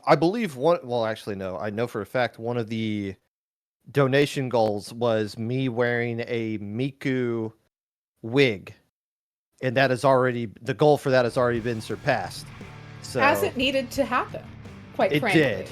I believe one. Well, actually, no. I know for a fact one of the donation goals was me wearing a Miku wig, and that is already the goal for that has already been surpassed. So As it needed to happen, quite it frankly. did.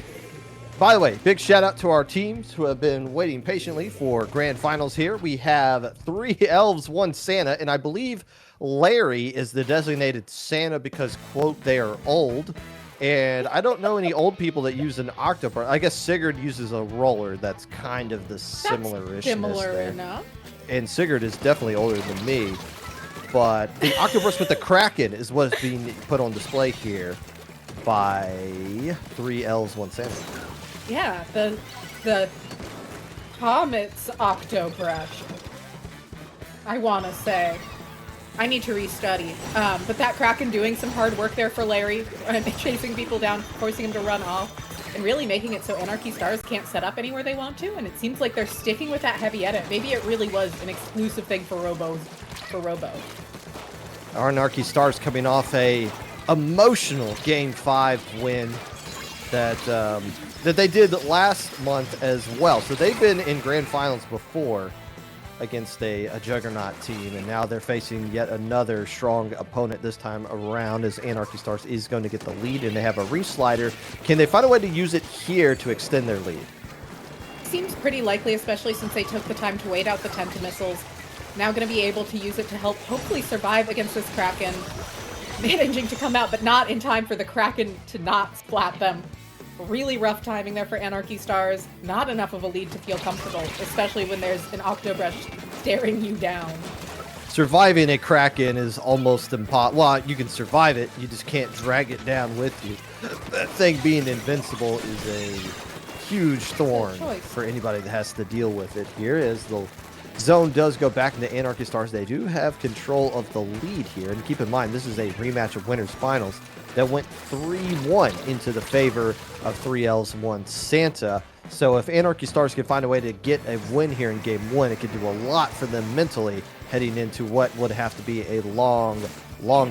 By the way, big shout out to our teams who have been waiting patiently for grand finals here. We have 3 elves, 1 Santa, and I believe Larry is the designated Santa because, quote, they are old. And I don't know any old people that use an octopus. I guess Sigurd uses a roller. That's kind of the similar-ishness Similar there. enough. And Sigurd is definitely older than me. But the octopus with the Kraken is what is being put on display here by 3 elves, 1 Santa. Yeah, the Comet's Octobrush. I want to say. I need to restudy. But that Kraken doing some hard work there for Larry, chasing people down, forcing him to run off, and really making it so Anarchy Stars can't set up anywhere they want to, and it seems like they're sticking with that heavy edit. Maybe it really was an exclusive thing for Robo. Our Anarchy Stars coming off a emotional Game 5 win that they did last month as well. So they've been in grand finals before against a juggernaut team, and now they're facing yet another strong opponent this time around as Anarchy Stars is going to get the lead, and they have a reslider. Can they find a way to use it here to extend their lead? Seems pretty likely, especially since they took the time to wait out the Tenta missiles. Now going to be able to use it to help hopefully survive against this Kraken. Managing to come out, but not in time for the Kraken to not splat them. Really rough timing there for Anarchy Stars. Not enough of a lead to feel comfortable, especially when there's an Octobrush staring you down. Surviving a Kraken is almost impossible. Well, you can survive it, you just can't drag it down with you. That thing being invincible is a huge thorn for anybody that has to deal with it here, as the zone does go back into Anarchy Stars. They do have control of the lead here, and keep in mind this is a rematch of winners finals that went 3-1 into the favor of 3 elves, 1 Santa. So if Anarchy Stars can find a way to get a win here in game 1, it could do a lot for them mentally heading into what would have to be a long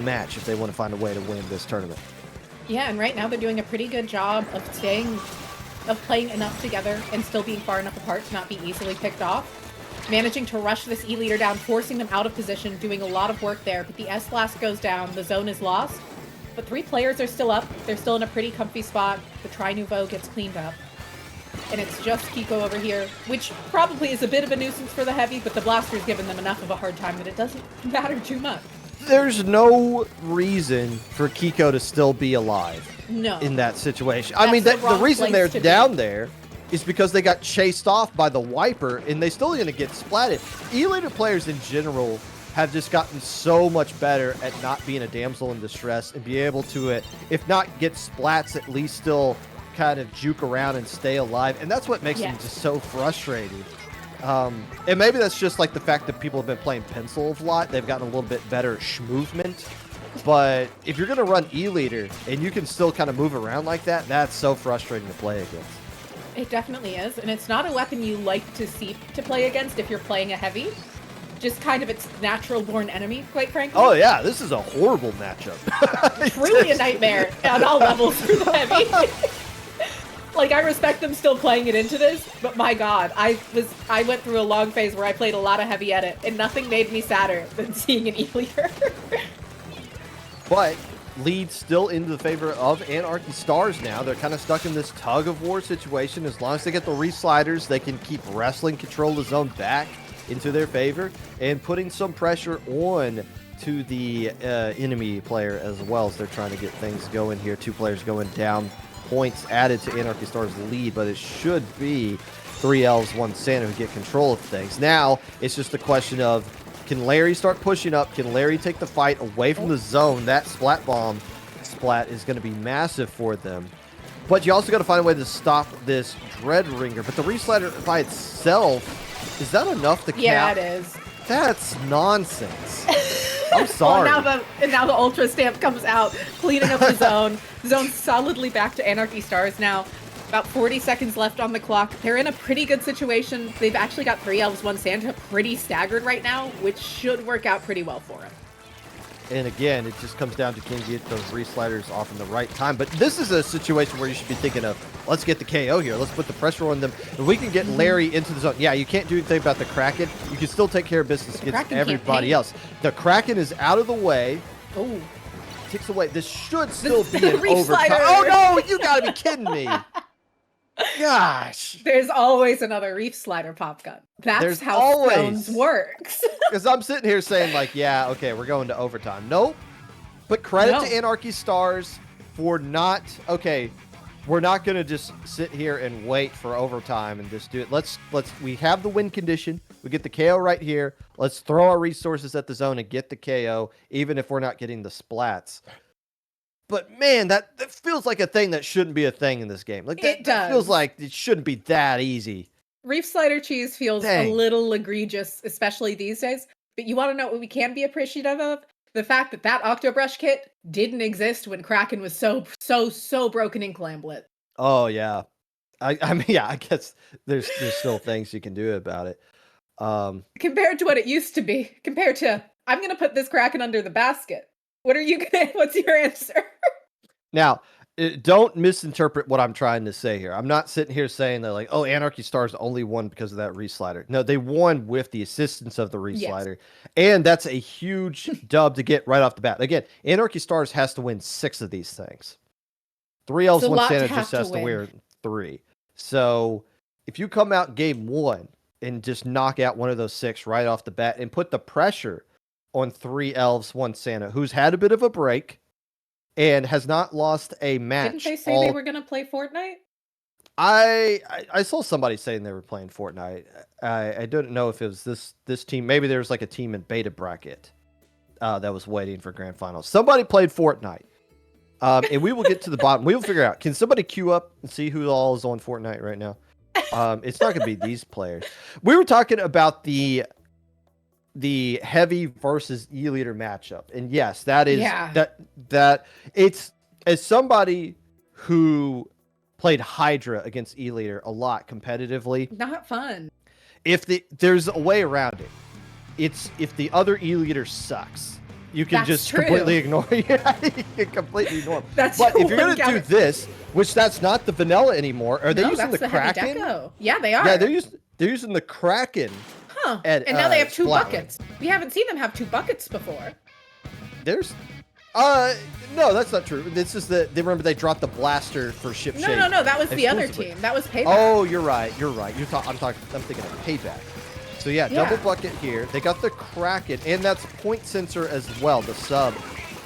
match if they want to find a way to win this tournament. Yeah, and right now they're doing a pretty good job of playing enough together and still being far enough apart to not be easily picked off. Managing to rush this E leader down, forcing them out of position, doing a lot of work there, but the S blast goes down, the zone is lost. But 3 players are still up. They're still in a pretty comfy spot. The Tri-Nouveau gets cleaned up. And it's just Kiko over here, which probably is a bit of a nuisance for the Heavy, but the Blaster's given them enough of a hard time that it doesn't matter too much. There's no reason for Kiko to still be alive in that situation. I mean, the reason they're down there is because they got chased off by the Wiper, and they still going to get splatted. E-later players in general have just gotten so much better at not being a damsel in distress and be able to, if not get splats, at least still kind of juke around and stay alive. And that's what makes them just so frustrating. And maybe that's just like the fact that people have been playing pencil a lot. They've gotten a little bit better movement. But if you're going to run E-leader and you can still kind of move around like that, that's so frustrating to play against. It definitely is. And it's not a weapon you like to see to play against if you're playing a Heavy. Just kind of its natural-born enemy, quite frankly. Oh, yeah. This is a horrible matchup. Truly a nightmare on all levels for the Heavy. Like, I respect them still playing it into this, but my god, I went through a long phase where I played a lot of Heavy edit, and nothing made me sadder than seeing an E-leader. But lead still into the favor of Anarchy Stars now. They're kind of stuck in this tug-of-war situation. As long as they get the resliders, they can keep wrestling control of the zone back into their favor and putting some pressure on to the enemy player as well, as they're trying to get things going here. 2 players going down, points added to Anarchy Stars' lead, but it should be 3 elves, 1 Santa who get control of things. Now it's just a question of, can Larry start pushing up? Can Larry take the fight away from the zone? That splat bomb splat is going to be massive for them. But you also got to find a way to stop this Dread Ringer. But the reslider by itself, is that enough to cap? Yeah, it is. That's nonsense. I'm sorry. Well, now the Ultra Stamp comes out, cleaning up the zone. The zone's solidly back to Anarchy Stars now. About 40 seconds left on the clock. They're in a pretty good situation. They've actually got 3 elves, 1 Santa pretty staggered right now, which should work out pretty well for them. And again, it just comes down to can you get those resliders off in the right time. But this is a situation where you should be thinking of, let's get the KO here. Let's put the pressure on them. If we can get Larry into the zone. Yeah, you can't do anything about the Kraken. You can still take care of business against everybody else. The Kraken is out of the way. Oh. Takes away. This should still be an overtime. Oh, no, you got to be kidding me. Gosh. There's always another Reef Slider pop gun. That's how Thrones works. Because I'm sitting here saying, like, yeah, okay, we're going to overtime. Nope. But credit to Anarchy Stars for not, okay, we're not going to just sit here and wait for overtime and just do it. We have the win condition. We get the KO right here. Let's throw our resources at the zone and get the KO, even if we're not getting the splats. But man, that feels like a thing that shouldn't be a thing in this game. Like that feels like it shouldn't be that easy. Reef Slider cheese feels a little egregious, especially these days. But you want to know what we can be appreciative of? The fact that that Octobrush kit didn't exist when Kraken was so broken in Clamblet. Oh yeah, I mean yeah, I guess there's still things you can do about it. Compared to what it used to be, compared to I'm gonna put this Kraken under the basket. What's your answer? Now, don't misinterpret what I'm trying to say here. I'm not sitting here saying that, like, oh, Anarchy Stars only won because of that reslider. No, they won with the assistance of the reslider. Yes. And that's a huge dub to get right off the bat. Again, Anarchy Stars has to win 6 of these things. 3 elves, 1 Santa just has to win 3. So if you come out game 1 and just knock out one of those 6 right off the bat and put the pressure on 3 elves, 1 Santa, who's had a bit of a break and has not lost a match. Didn't they say they were going to play Fortnite? I saw somebody saying they were playing Fortnite. I don't know if it was this team. Maybe there was like a team in beta bracket that was waiting for grand finals. Somebody played Fortnite. And we will get to the bottom. We will figure out. Can somebody queue up and see who all is on Fortnite right now? It's not going to be these players. We were talking about the heavy versus E-liter matchup. And yes, that is that it's, as somebody who played Hydra against E-liter a lot competitively, not fun. There's a way around it. It's if the other E-liter sucks, you can completely ignore it. You can completely ignore them. But if you're going to do this, which that's not the vanilla anymore, are they using the Kraken? Yeah, they are. Yeah, they're using the Kraken. Huh. And now they have 2 buckets. We haven't seen them have 2 buckets before. There's no, that's not true. This is remember they dropped the blaster for ship shape. No, that was the other team. That was Payback. Oh, you're right. I'm thinking of Payback. So yeah, double bucket here. They got the Kraken, and that's point sensor as well, the sub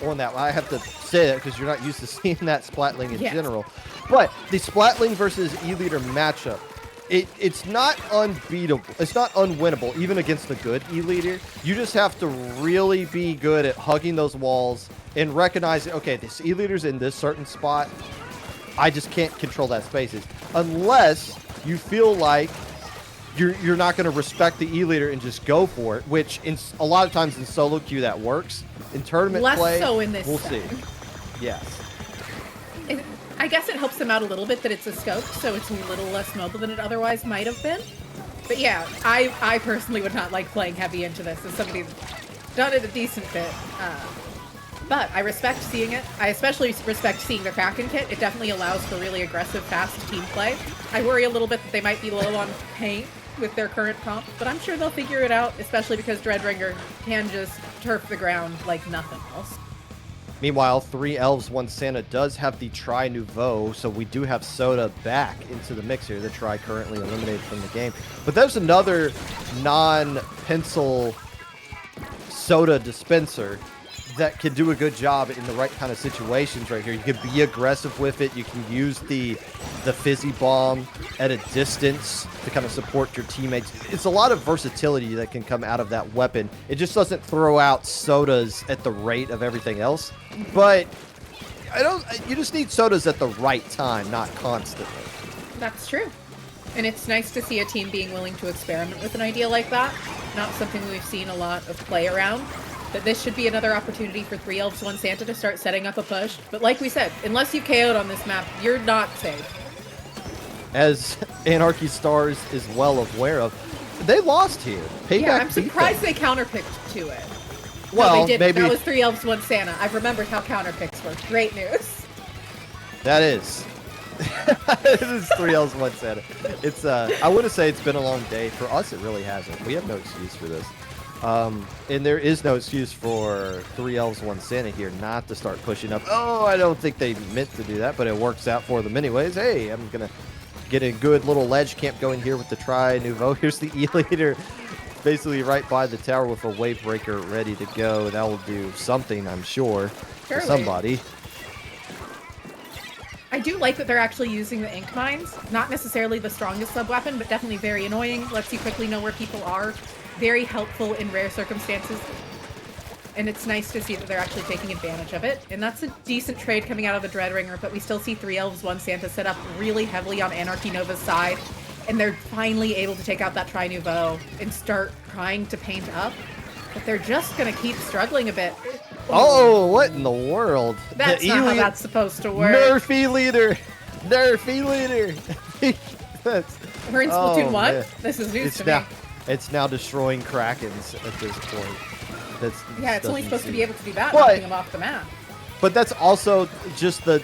on that. I have to say that because you're not used to seeing that Splatling in general. But the Splatling versus E-liter matchup, it's not unbeatable. It's not unwinnable, even against the good E-liter. You just have to really be good at hugging those walls and recognizing, okay, this E-liter's in this certain spot. I just can't control that spaces. Unless you feel like you're not going to respect the E-liter and just go for it, which a lot of times in solo queue that works. In tournament play, so in this we'll see. Yes. I guess it helps them out a little bit that it's a scope, so it's a little less mobile than it otherwise might have been. But yeah, I personally would not like playing heavy into this as somebody who's done it a decent bit. But I respect seeing it. I especially respect seeing the Kraken kit. It definitely allows for really aggressive, fast team play. I worry a little bit that they might be low on paint with their current comp, but I'm sure they'll figure it out, especially because Dreadringer can just turf the ground like nothing else. Meanwhile, 3 elves, 1 Santa does have the Tri Nouveau, so we do have Soda back into the mix here. The Tri currently eliminated from the game. But there's another non-pencil Soda dispenser that can do a good job in the right kind of situations right here. You can be aggressive with it. You can use the fizzy bomb at a distance to kind of support your teammates. It's a lot of versatility that can come out of that weapon. It just doesn't throw out sodas at the rate of everything else. But you just need sodas at the right time, not constantly. That's true. And it's nice to see a team being willing to experiment with an idea like that. Not something we've seen a lot of play around. That this should be another opportunity for 3 elves, 1 Santa to start setting up a push. But like we said, unless you KO'd on this map, you're not safe. As Anarchy Stars is well aware of, they lost here. Payback I'm surprised they counterpicked to it. Well, no, they didn't. maybe That was 3 elves, 1 Santa. I've remembered how counter picks work. Great news. that is. This is 3 elves, 1 Santa. It's I want to say it's been a long day. For us, it really hasn't. We have no excuse for this. And there is no excuse for 3 elves, 1 Santa here not to start pushing up. Oh, I don't think they meant to do that, but it works out for them anyways. Hey, I'm going to get a good little ledge camp going here with the Tri-Nouveau. Here's the E-Leader basically right by the tower with a wave breaker ready to go. That will do something, I'm sure, for somebody. I do like that they're actually using the ink mines. Not necessarily the strongest sub-weapon, but definitely very annoying. Lets you quickly know where people are. Very helpful in rare circumstances. And it's nice to see that they're actually taking advantage of it. And that's a decent trade coming out of the Dreadringer, but we still see 3 elves, 1 Santa set up really heavily on Anarchy Nova's side. And they're finally able to take out that Tri-Nouveau and start trying to paint up. But they're just going to keep struggling a bit. Oh, what in the world? That's not how that's supposed to work. Nerf E-Leader! Nerf E-Leader! We're in Splatoon 1? Man. This is news to me. It's now destroying Krakens at this point. Yeah, it's only supposed to be able to do that, knocking them off the map. But that's also just the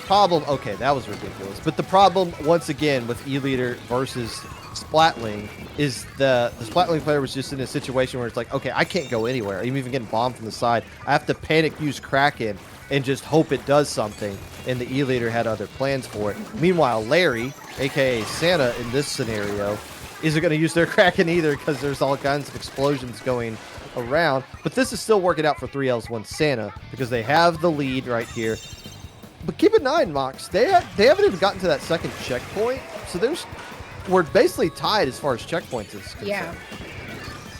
problem. Okay, that was ridiculous. But the problem, once again, with E-Leader versus Splatling is the Splatling player was just in a situation where it's like, okay, I can't go anywhere. I'm even getting bombed from the side. I have to panic use Kraken and just hope it does something. And the E-Leader had other plans for it. Meanwhile, Larry, a.k.a. Santa, in this scenario, isn't going to use their Kraken either because there's all kinds of explosions going around. But this is still working out for 3 elves, 1 Santa because they have the lead right here. But keep in mind, Mox, they haven't even gotten to that second checkpoint. So we're basically tied as far as checkpoints is concerned. Yeah.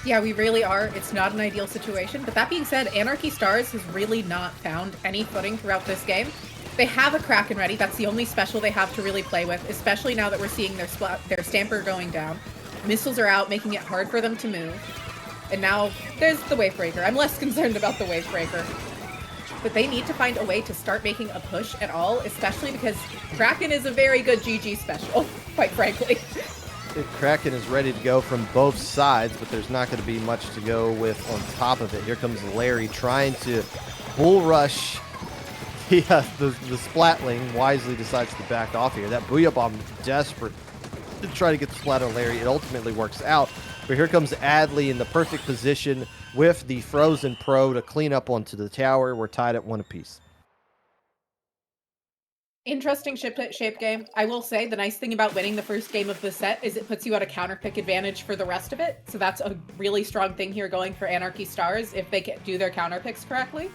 Yeah, we really are. It's not an ideal situation. But that being said, Anarchy Stars has really not found any footing throughout this game. They have a Kraken ready. That's the only special they have to really play with, especially now that we're seeing their Stamper going down. Missiles are out, making it hard for them to move. And now there's the Wave Breaker. I'm less concerned about the Wave Breaker. But they need to find a way to start making a push at all, especially because Kraken is a very good GG special, quite frankly. Kraken is ready to go from both sides, but there's not going to be much to go with on top of it. Here comes Larry trying to bull rush. The Splatling wisely decides to back off here. That Booyah Bomb desperate to try to get the splat on Larry. It ultimately works out. But here comes Adley in the perfect position with the Frozen Pro to clean up onto the tower. We're tied at 1 apiece. Interesting shape game. I will say the nice thing about winning the first game of the set is it puts you at a counter pick advantage for the rest of it. So that's a really strong thing here going for Anarchy Stars if they can do their counter picks correctly.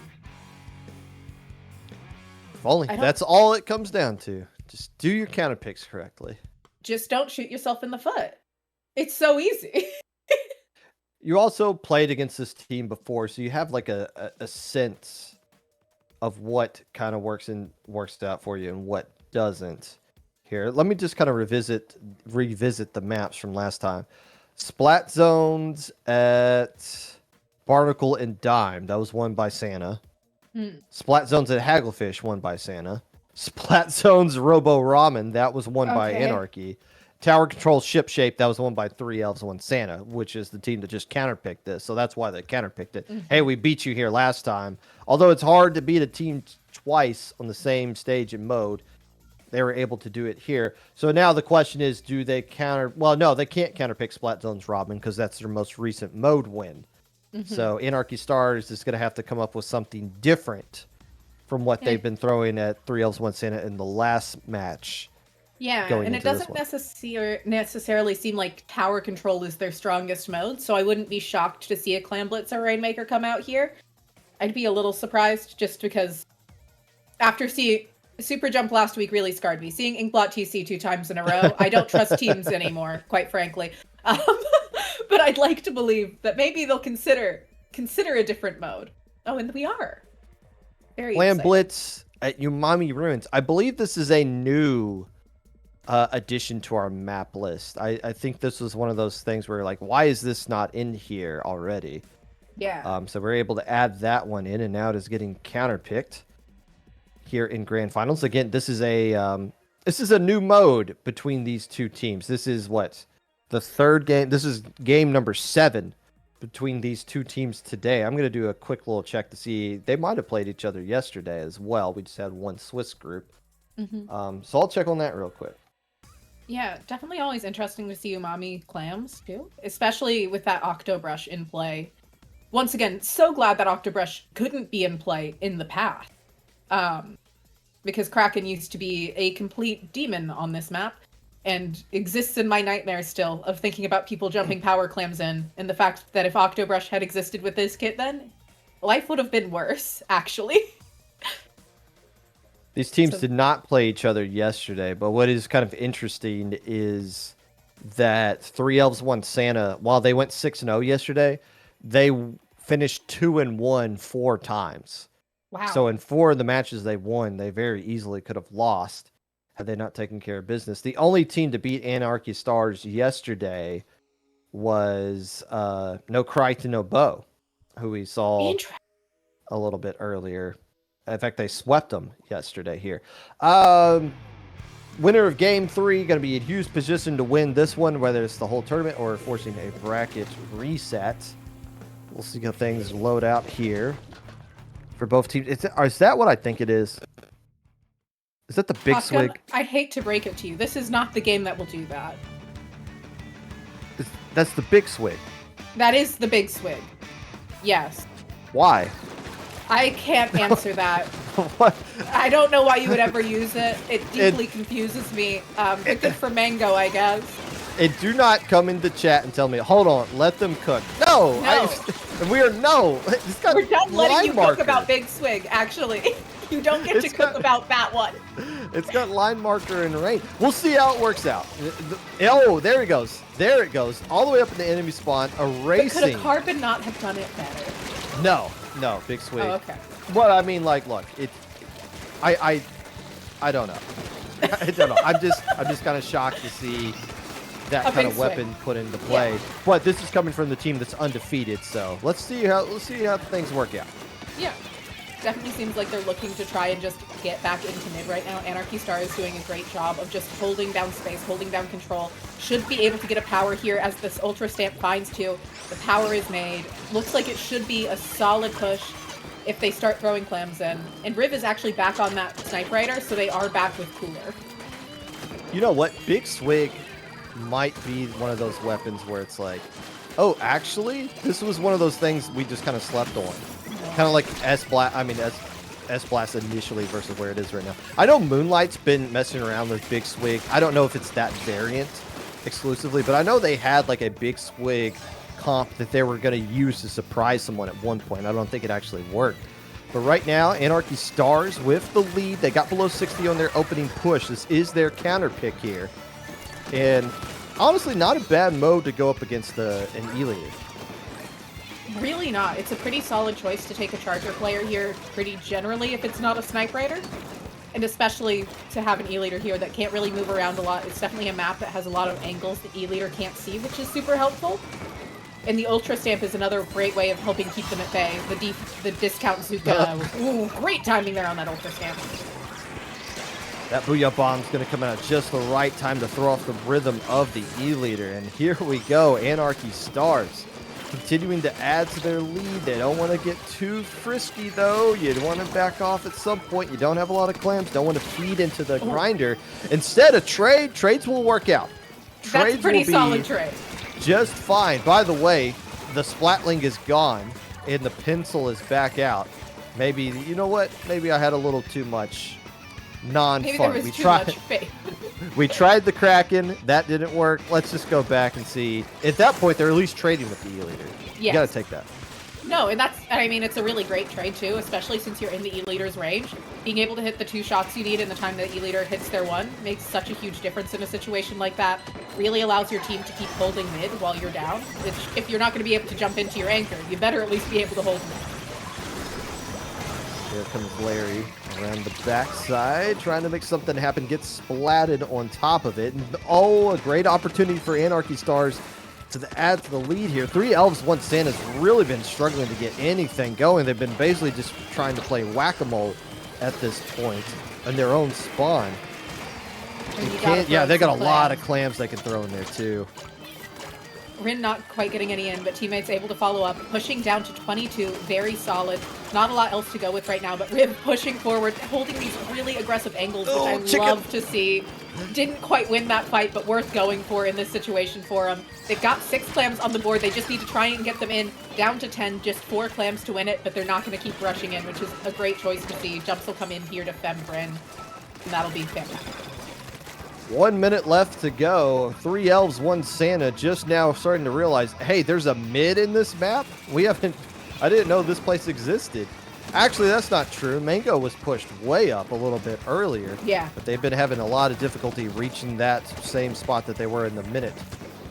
If only. That's all it comes down to. Just do your counter picks correctly. Just don't shoot yourself in the foot. It's so easy. You also played against this team before, so you have like a sense of what kind of works out for you and what doesn't. Here, let me just kind of revisit the maps from last time. Splat zones at Barnacle and Dime. That was won by Santa. Splat zones at Hagglefish won by Santa. Splat zones Robo Ramen. That was won by Anarchy. Tower Control Ship Shape, that was won by 3 elves, 1 Santa, which is the team that just counterpicked this. So that's why they counterpicked it. Hey, we beat you here last time. Although it's hard to beat a team twice on the same stage and mode, they were able to do it here. So now the question is, do they counter... Well, no, they can't counterpick Splat Zones Robin because that's their most recent mode win. So Anarchy Stars is going to have to come up with something different from what they've been throwing at 3 elves, 1 Santa in the last match. Yeah, and it doesn't necessarily seem like tower control is their strongest mode, so I wouldn't be shocked to see a Clan Blitz or Rainmaker come out here. I'd be a little surprised just because after seeing Super Jump last week really scarred me. Seeing Inkblot TC 2 times in a row, I don't trust teams anymore, quite frankly. But I'd like to believe that maybe they'll consider a different mode. Oh, and we are. Very Clan exciting. Blitz at Umami Ruins. I believe this is a new... addition to our map list. I think this was one of those things where like, why is this not in here already? Yeah. So we're able to add that one in, and now it is getting counterpicked here in Grand Finals. Again, this is a new mode between these two teams. This is what? The third game. This is game number 7 between these two teams today. I'm going to do a quick little check to see. They might have played each other yesterday as well. We just had one Swiss group. So I'll check on that real quick. Yeah, definitely always interesting to see umami clams too, especially with that Octobrush in play. Once again, so glad that Octobrush couldn't be in play in the past. Because Kraken used to be a complete demon on this map and exists in my nightmares still of thinking about people jumping power clams in, and the fact that if Octobrush had existed with this kit then, life would have been worse, actually. These teams did not play each other yesterday, but what is kind of interesting is that 3 Elves won Santa. While they went 6-0 yesterday, they finished 2-1 4 times. Wow. So in 4 of the matches they won, they very easily could have lost had they not taken care of business. The only team to beat Anarchy Stars yesterday was No Crichton, No Bow, who we saw a little bit earlier. In fact, they swept them yesterday here. Winner of Game 3 going to be in huge position to win this one, whether it's the whole tournament or forcing a bracket reset. We'll see how things load out here for both teams. Is that what I think it is? Is that the Big Swig? I hate to break it to you. This is not the game that will do that. That's the Big Swig. That is the Big Swig. Yes. Why? I can't answer that. What? I don't know why you would ever use it. It deeply confuses me. But good for mango, I guess. And do not come into chat and tell me, hold on, let them cook. No. We're done letting you cook about Big Swig, actually. You don't get to cook about that one. It's got line marker and rain. We'll see how it works out. Oh, there it goes. There it goes. All the way up in the enemy spawn, erasing. But could a Carbon not have done it better? No, Big Swig. Oh, okay. Well, I mean, like, look, I don't know. I don't know. I'm just kind of shocked to see that kind of weapon put into play. Yeah. But this is coming from the team that's undefeated, so let's see how things work out. Yeah. Definitely seems like they're looking to try and just get back into mid right now. Anarchy Star is doing a great job of just holding down space, holding down control. Should be able to get a power here as this Ultra Stamp finds too. The power is made. Looks like it should be a solid push if they start throwing clams in. And Riv is actually back on that Snipe Rider, so they are back with Cooler. You know what? Big Swig might be one of those weapons where it's like, oh, actually, this was one of those things we just kind of slept on. Kind of like S-Blast initially versus where it is right now. I know Moonlight's been messing around with Big Swig. I don't know if it's that variant exclusively, but I know they had like a Big Swig comp that they were going to use to surprise someone at one point. I don't think it actually worked. But right now, Anarchy Stars with the lead. They got below 60 on their opening push. This is their counter pick here. And honestly, not a bad mode to go up against an E-Leader. Really not. It's a pretty solid choice to take a Charger player here pretty generally if it's not a Snipe Rider. And especially to have an E-Leader here that can't really move around a lot. It's definitely a map that has a lot of angles the E-Leader can't see, which is super helpful. And the Ultra Stamp is another great way of helping keep them at bay. The discount Zuka. Ooh, great timing there on that Ultra Stamp. That Booyah Bomb's going to come out at just the right time to throw off the rhythm of the E-Leader. And here we go, Anarchy Stars continuing to add to their lead. They don't want to get too frisky, though. You want to back off at some point. You don't have a lot of clams. Don't want to feed into the grinder. Instead, a trade. Trades will work out. That's a pretty solid trade. Just fine. By the way, the Splatling is gone, and the pencil is back out. Maybe, you know what? Maybe I had a little too much non-fun. Maybe there was too much faith. We tried the Kraken. That didn't work. Let's just go back and see. At that point, they're at least trading with the E-Leader. Yes. You got to take that. No, and it's a really great trade, too, especially since you're in the E-Leader's range. Being able to hit the 2 shots you need in the time the E-Leader hits their 1 makes such a huge difference in a situation like that. Really allows your team to keep holding mid while you're down. If you're not going to be able to jump into your anchor, you better at least be able to hold mid. Here comes Larry around the backside, trying to make something happen, gets splatted on top of it. And, oh, a great opportunity for Anarchy Stars to add to the lead here. 3 Elves, 1 Santa's really been struggling to get anything going. They've been basically just trying to play whack-a-mole at this point in their own spawn. Yeah, they got a lot of clams they can throw in there, too. Rin not quite getting any in, but teammates able to follow up, pushing down to 22, very solid. Not a lot else to go with right now, but Riv pushing forward, holding these really aggressive angles, which I love to see. Didn't quite win that fight, but worth going for in this situation for them. They've got 6 clams on the board. They just need to try and get them in. Down to 10, just 4 clams to win it, but they're not going to keep rushing in, which is a great choice to see. Jumps will come in here to Fem Bryn, and that'll be fantastic. 1 minute left to go. 3 elves, 1 Santa. Just now starting to realize, hey, there's a mid in this map. I didn't know this place existed. Actually, that's not true. Mango was pushed way up a little bit earlier. Yeah. But they've been having a lot of difficulty reaching that same spot that they were in the minute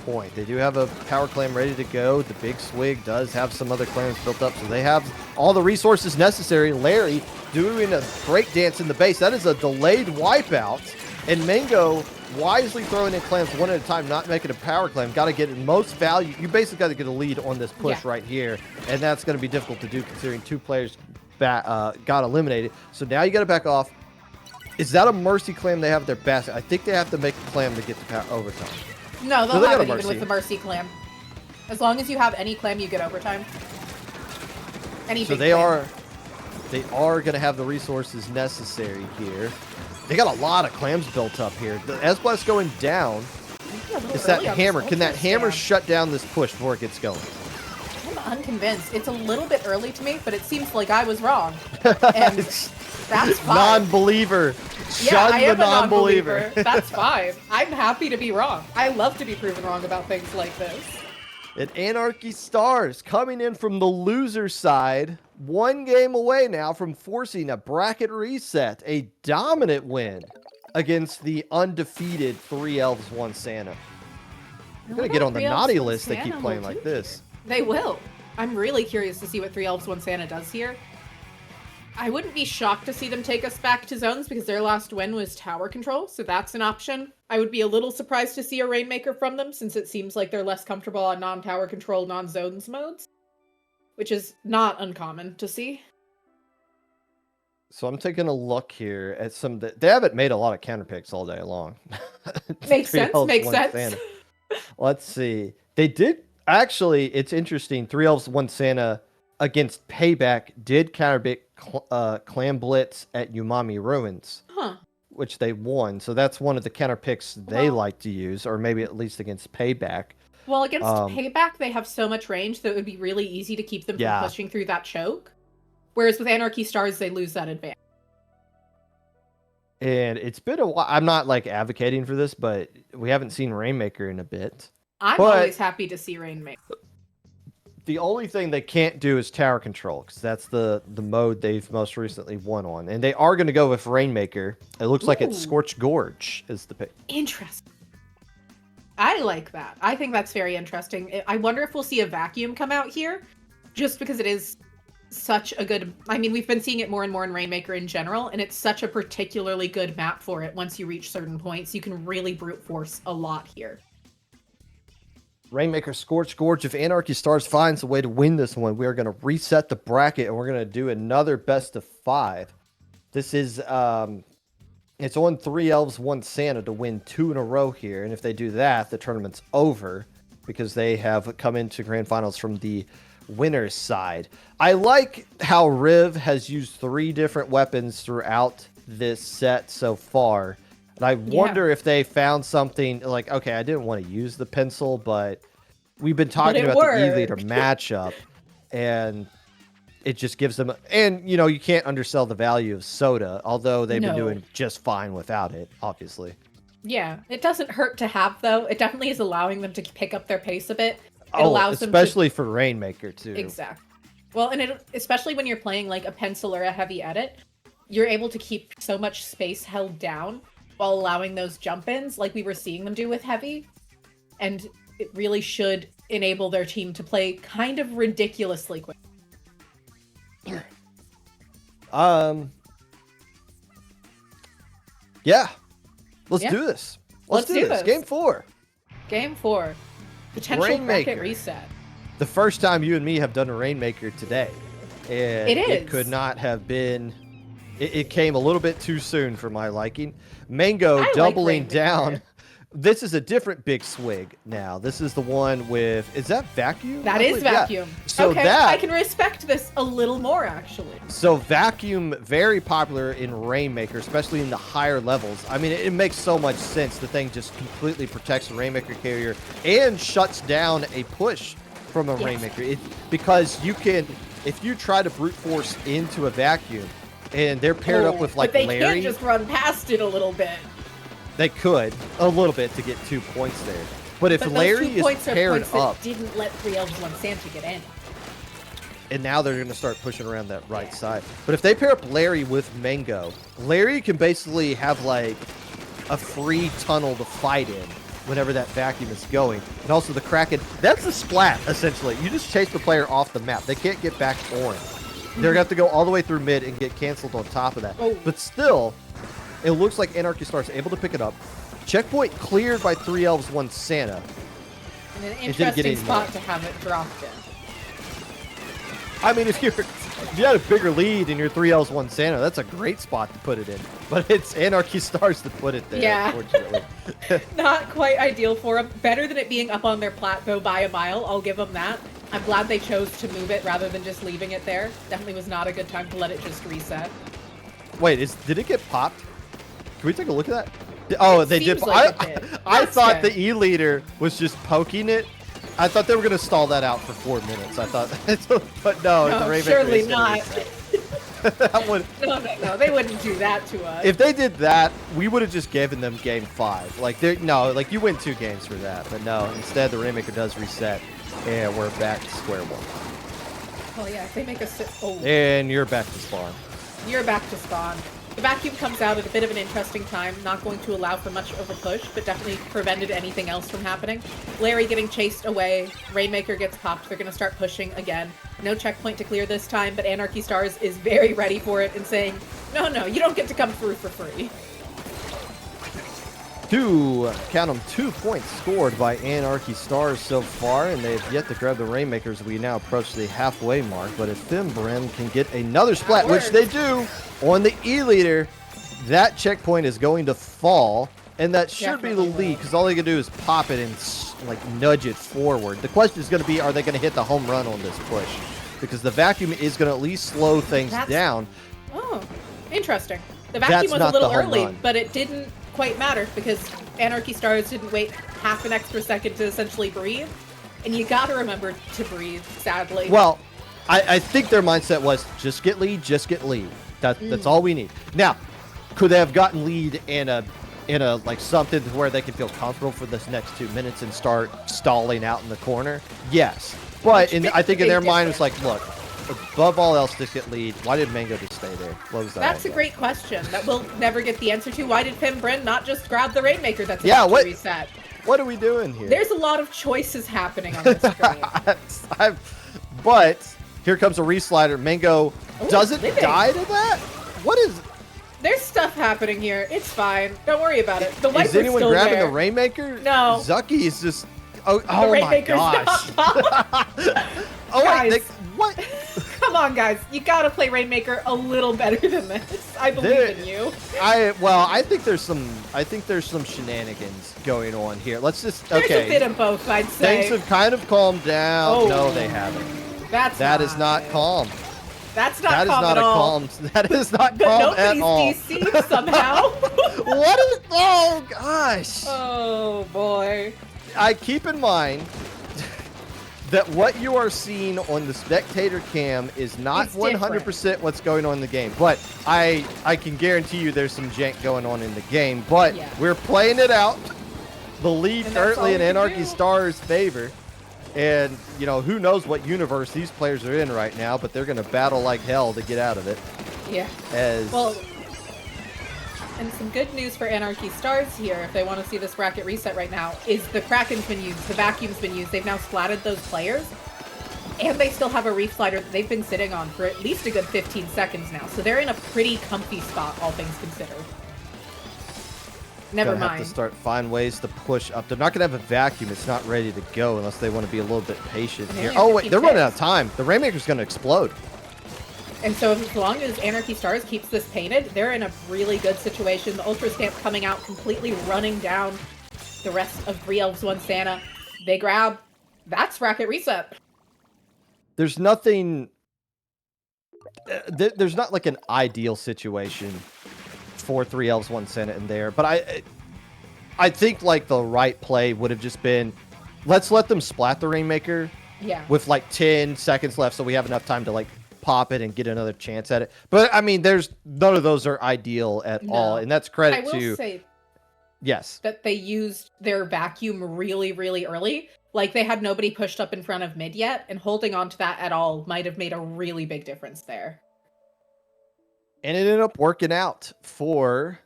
point. They do have a power clam ready to go. The big swig does have some other clams built up, so they have all the resources necessary. Larry doing a breakdance in the base. That is a delayed wipeout. And Mango wisely throwing in clams one at a time, not making a power clam. Got to get most value. You basically got to get a lead on this push right here. And that's going to be difficult to do considering 2 players got eliminated. So now you got to back off. Is that a mercy clam they have at their basket? I think they have to make a clam to get to overtime. No, they'll have it even with the mercy clam. As long as you have any clam, you get overtime. So they are going to have the resources necessary here. They got a lot of clams built up here. The S-Blast going down. It's that hammer. Can that hammer shut down this push before it gets going? I'm unconvinced. It's a little bit early to me, but it seems like I was wrong. And that's fine. Non-believer. Shun I am the non-believer. That's fine. I'm happy to be wrong. I love to be proven wrong about things like this. And Anarchy Stars coming in from the loser side. 1 game away now from forcing a bracket reset. A dominant win against the undefeated 3 elves, 1 Santa. They're going to get on the naughty list. They keep playing like this. They will. I'm really curious to see what 3 elves, 1 Santa does here. I wouldn't be shocked to see them take us back to zones because their last win was tower control, so that's an option. I would be a little surprised to see a Rainmaker from them since it seems like they're less comfortable on non-tower control, non-zones modes, which is not uncommon to see. So I'm taking a look here at some... They haven't made a lot of counter picks all day long. Makes sense, makes sense. Santa. Let's see. They did... Actually, it's interesting. 3 elves, 1 Santa against Payback did counterpick Clam Blitz at Umami Ruins, which they won. So that's one of the counter picks they like to use, or maybe at least against Payback. Well, against Payback, they have so much range that it would be really easy to keep them from pushing through that choke. Whereas with Anarchy Stars, they lose that advantage. And it's been a while. I'm not like advocating for this, but we haven't seen Rainmaker in a bit. I'm always happy to see Rainmaker. The only thing they can't do is tower control, because that's the mode they've most recently won on. And they are going to go with Rainmaker. It looks like it's Scorched Gorge is the pick. Interesting. I like that. I think that's very interesting. I wonder if we'll see a vacuum come out here, just because it is such a good... I mean, we've been seeing it more and more in Rainmaker in general, and it's such a particularly good map for it. Once you reach certain points, you can really brute force a lot here. Rainmaker, Scorched Gorge. If Anarchy Stars finds a way to win this one, we are going to reset the bracket, and we're going to do another best of 5. This is... it's on 3 elves, 1 Santa to win 2 in a row here. And if they do that, the tournament's over because they have come into grand finals from the winner's side. I like how Riv has used 3 different weapons throughout this set so far. And I wonder if they found something like, okay, I didn't want to use the pencil, but we've been talking about the E-Leader matchup. And it just gives them... And, you know, you can't undersell the value of Soda, although they've been doing just fine without it, obviously. Yeah, it doesn't hurt to have, though. It definitely is allowing them to pick up their pace a bit. It allows them especially for Rainmaker, too. Exactly. Well, and especially when you're playing, like, a pencil or a heavy edit, you're able to keep so much space held down while allowing those jump-ins, like we were seeing them do with heavy. And it really should enable their team to play kind of ridiculously quick. Yeah. Let's do this. Let's do this. Game 4. Game 4. Potential bracket reset. The first time you and me have done a Rainmaker today. And it could not have been... It came a little bit too soon for my liking. Mango doubling down This is a different big swig now. This is the one with, is that vacuum? That is vacuum. Yeah. So okay, that, I can respect this a little more, actually. So vacuum, very popular in Rainmaker, especially in the higher levels. I mean, it makes so much sense. The thing just completely protects the Rainmaker carrier and shuts down a push from a Rainmaker. Because you can, if you try to brute force into a vacuum, and they're paired up with like but they Larry. can't just run past it a little bit. They could a little bit to get 2 points there, but if Larry is paired up, didn't let 3 elves 1 Santa get in. And now they're going to start pushing around that right side. But if they pair up Larry with Mango, Larry can basically have like a free tunnel to fight in whenever that vacuum is going. And also the Kraken, that's a splat essentially. You just chase the player off the map. They can't get back on. They're going to have to go all the way through mid and get canceled on top of that. But still, it looks like Anarchy Stars able to pick it up. Checkpoint cleared by 3 elves, 1 Santa. And an interesting spot to have it dropped in. I mean, if you had a bigger lead and you're 3 elves, 1 Santa, that's a great spot to put it in. But it's Anarchy Stars to put it there, unfortunately. Not quite ideal for them. Better than it being up on their plat, though, by a mile. I'll give them that. I'm glad they chose to move it rather than just leaving it there. Definitely was not a good time to let it just reset. Wait, did it get popped? Can we take a look at that? Oh, they did. Like I thought the E-leader was just poking it. I thought they were going to stall that out for 4 minutes. I thought, but no, the Rainmaker surely not. That would, no, they wouldn't do that to us. If they did that, we would have just given them game 5. Like, like you win 2 games for that. But no, instead the Rainmaker does reset, and we're back to square one. Oh yeah, if they make us. And you're back to spawn. You're back to spawn. The vacuum comes out at a bit of an interesting time, not going to allow for much of a push, but definitely prevented anything else from happening. Larry getting chased away, Rainmaker gets popped, they're going to start pushing again. No checkpoint to clear this time, but Anarchy Stars is very ready for it and saying, no, you don't get to come through for free. Count them, 2 points scored by Anarchy Stars so far, and they've yet to grab the Rainmakers. We now approach the halfway mark, but if Fimbren can get another splat, which they do on the E-leader, that checkpoint is going to fall, and that should be the lead, because all they can do is pop it and like nudge it forward. The question is going to be, are they going to hit the home run on this push? Because the vacuum is going to at least slow things down. Oh, interesting. The vacuum was a little early, but it didn't quite matter because Anarchy Stars didn't wait half an extra second to essentially breathe. And you gotta remember to breathe, sadly. Well, I think their mindset was just get lead, just get lead. That's all we need. Now, could they have gotten lead in a like something where they can feel comfortable for this next 2 minutes and start stalling out in the corner? Yes. But I think in their mind it's like, look, above all else, just get lead. Why did Mango just stay there? What was that? That's a great question that we'll never get the answer to. Why did Fimbren not just grab the Rainmaker that's about to reset? What are we doing here? There's a lot of choices happening on the screen. But here comes a reslider. Mango doesn't die to that? What is... There's stuff happening here. It's fine. Don't worry about it. The Is anyone grabbing the Rainmaker? No. Zucky is just... Oh my gosh. Oh, wait, what? Come on, guys. You gotta play Rainmaker a little better than this. I believe in you. I think there's some shenanigans going on here. Let's just There's a bit of both, I'd say. Things have kind of calmed down. No, they haven't. That is not calm. That's not calm at all. That is not calm at all. Nobody's deceived somehow. What is... Oh, gosh. Oh, boy. I keep in mind that what you are seeing on the spectator cam is not 100% what's going on in the game. But I can guarantee you there's some jank going on in the game. But we're playing it out. The lead currently in Anarchy Stars' favor. And, you know, who knows what universe these players are in right now, but they're going to battle like hell to get out of it. Yeah. And some good news for Anarchy Stars here, if they want to see this bracket reset right now, is the Kraken's been used, the Vacuum's been used. They've now splatted those players, and they still have a Reef Slider that they've been sitting on for at least a good 15 seconds now. So they're in a pretty comfy spot, all things considered. Never mind. Have to find ways to push up. They're not going to have a Vacuum. It's not ready to go unless they want to be a little bit patient here. Oh, wait, they're running out of time. The Rainmaker's going to explode. And so as long as Anarchy Stars keeps this painted, they're in a really good situation. The Ultra Stamp coming out completely running down The rest of 3 elves, 1 Santa, they grab. That's bracket reset. There's nothing... there's not like an ideal situation for 3 elves, 1 Santa in there, but I think like the right play would have just been, let's let them splat the Rainmaker with like 10 seconds left so we have enough time to like pop it and get another chance at it. But I mean, there's none of those are ideal at all, and that's credit to... I will say yes, that they used their vacuum really, really early. Like, they had nobody pushed up in front of mid yet, and holding on to that at all might have made a really big difference there. And it ended up working out for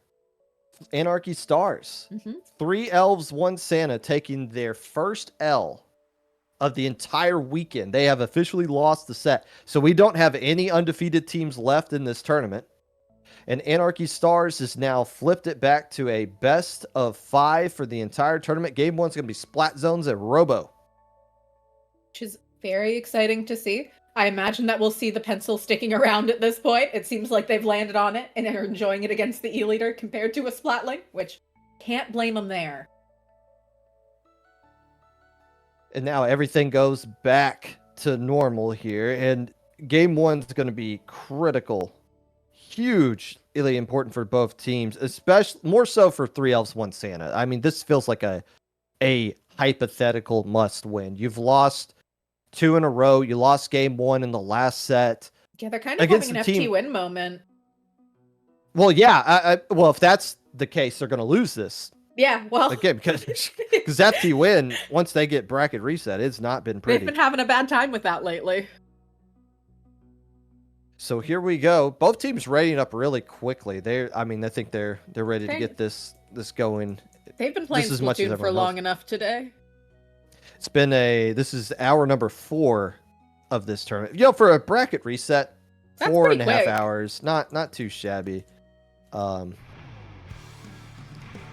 Anarchy Stars. 3 elves, 1 Santa taking their first L of the entire weekend. They have officially lost the set. So we don't have any undefeated teams left in this tournament. And Anarchy Stars has now flipped it back to a best of 5 for the entire tournament. Game 1's going to be Splat Zones at Robo. Which is very exciting to see. I imagine that we'll see the pencil sticking around at this point. It seems like they've landed on it and are enjoying it against the E-Leader compared to a Splatling, which can't blame them there. And now everything goes back to normal here. And Game 1's going to be critical. Hugely important for both teams, especially more so for 3 elves, 1 Santa. I mean, this feels like a hypothetical must win. You've lost 2 in a row. You lost game 1 in the last set. Yeah, they're kind of having an FT win moment. Well, yeah. Well, if that's the case, they're going to lose this. Yeah, well, again, because FT win, once they get bracket reset, it's not been pretty. They've been having a bad time with that lately. So here we go. Both teams rating up really quickly. I think they're ready to get this going. They've been playing Splatoon for long enough today. It's been this is hour number 4 of this tournament. You know, for a bracket reset, that's 4.5 hours. Not too shabby.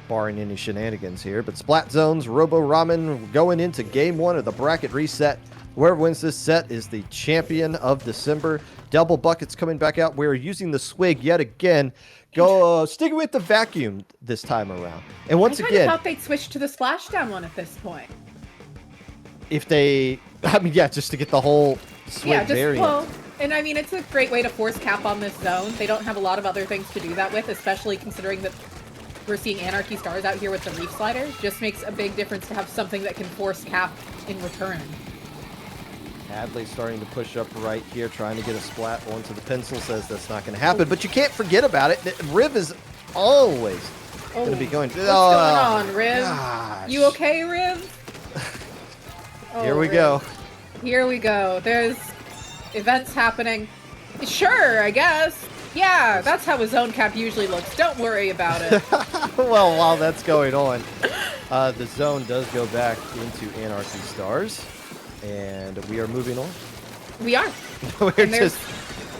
Barring any shenanigans here. But Splat Zones, Robo Ramen going into game 1 of the bracket reset. Whoever wins this set is the champion of December. Double Buckets coming back out. We're using the swig yet again. Sticking with the vacuum this time around. And once again, I thought they'd switch to the splashdown one at this point. If they, just to get the whole swig variant. Well, and I mean, it's a great way to force cap on this zone. They don't have a lot of other things to do that with, especially considering that we're seeing Anarchy Stars out here with the Reef Slider. Just makes a big difference to have something that can force cap in return. Hadley starting to push up right here, trying to get a splat onto the pencil. Says that's not going to happen, but you can't forget about it. Riv is always going to be going. What's going on, Riv? Gosh. You okay, Riv? Here we go. Here we go. There's events happening. Sure, I guess. Yeah, that's how a zone cap usually looks. Don't worry about it. Well, while that's going on, the zone does go back into Anarchy Stars. And we are moving on. We are. And there's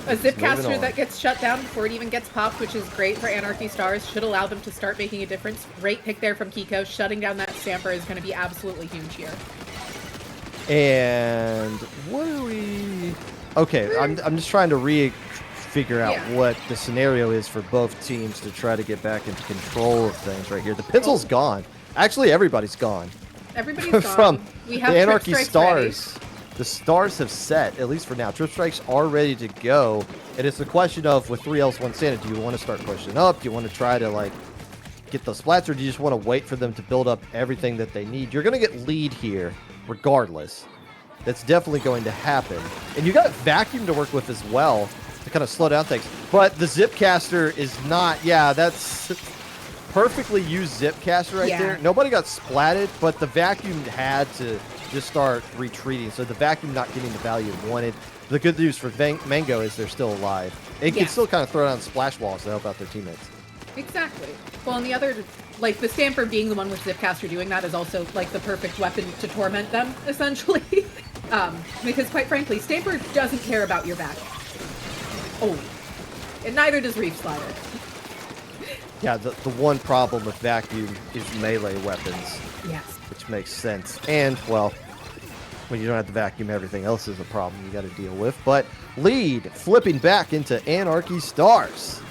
a Zipcaster that gets shut down before it even gets popped, which is great for Anarchy Stars. Should allow them to start making a difference. Great pick there from Kiko. Shutting down that Stamper is going to be absolutely huge here. And what are we... Okay, I'm just trying to figure out what the scenario is for both teams to try to get back into control of things right here. The pencil's gone. Actually, everybody's gone. Everybody's From gone. We have the Anarchy Stars. Ready. The Stars have set, at least for now. Trip Strikes are ready to go. And it's a question of, with 3 elves, 1 Santa, do you want to start pushing up? Do you want to try to, get those splats? Or do you just want to wait for them to build up everything that they need? You're going to get lead here, regardless. That's definitely going to happen. And you got Vacuum to work with as well to kind of slow down things. But the Zipcaster is not... Yeah, that's... perfectly used Zipcaster right there. Nobody got splatted, but the Vacuum had to just start retreating. So the Vacuum not getting the value it wanted. The good news for Mango is they're still alive. They can still kind of throw down splash walls to help out their teammates. Exactly. Well, and the other, the Stamper being the one with Zipcaster doing that is also, the perfect weapon to torment them, essentially. Because, quite frankly, Stamper doesn't care about your back. Oh. And neither does Reef Slider. Yeah, the one problem with Vacuum is melee weapons. Yes. Which makes sense. And, well, when you don't have the Vacuum, everything else is a problem you got to deal with. But lead flipping back into Anarchy Stars.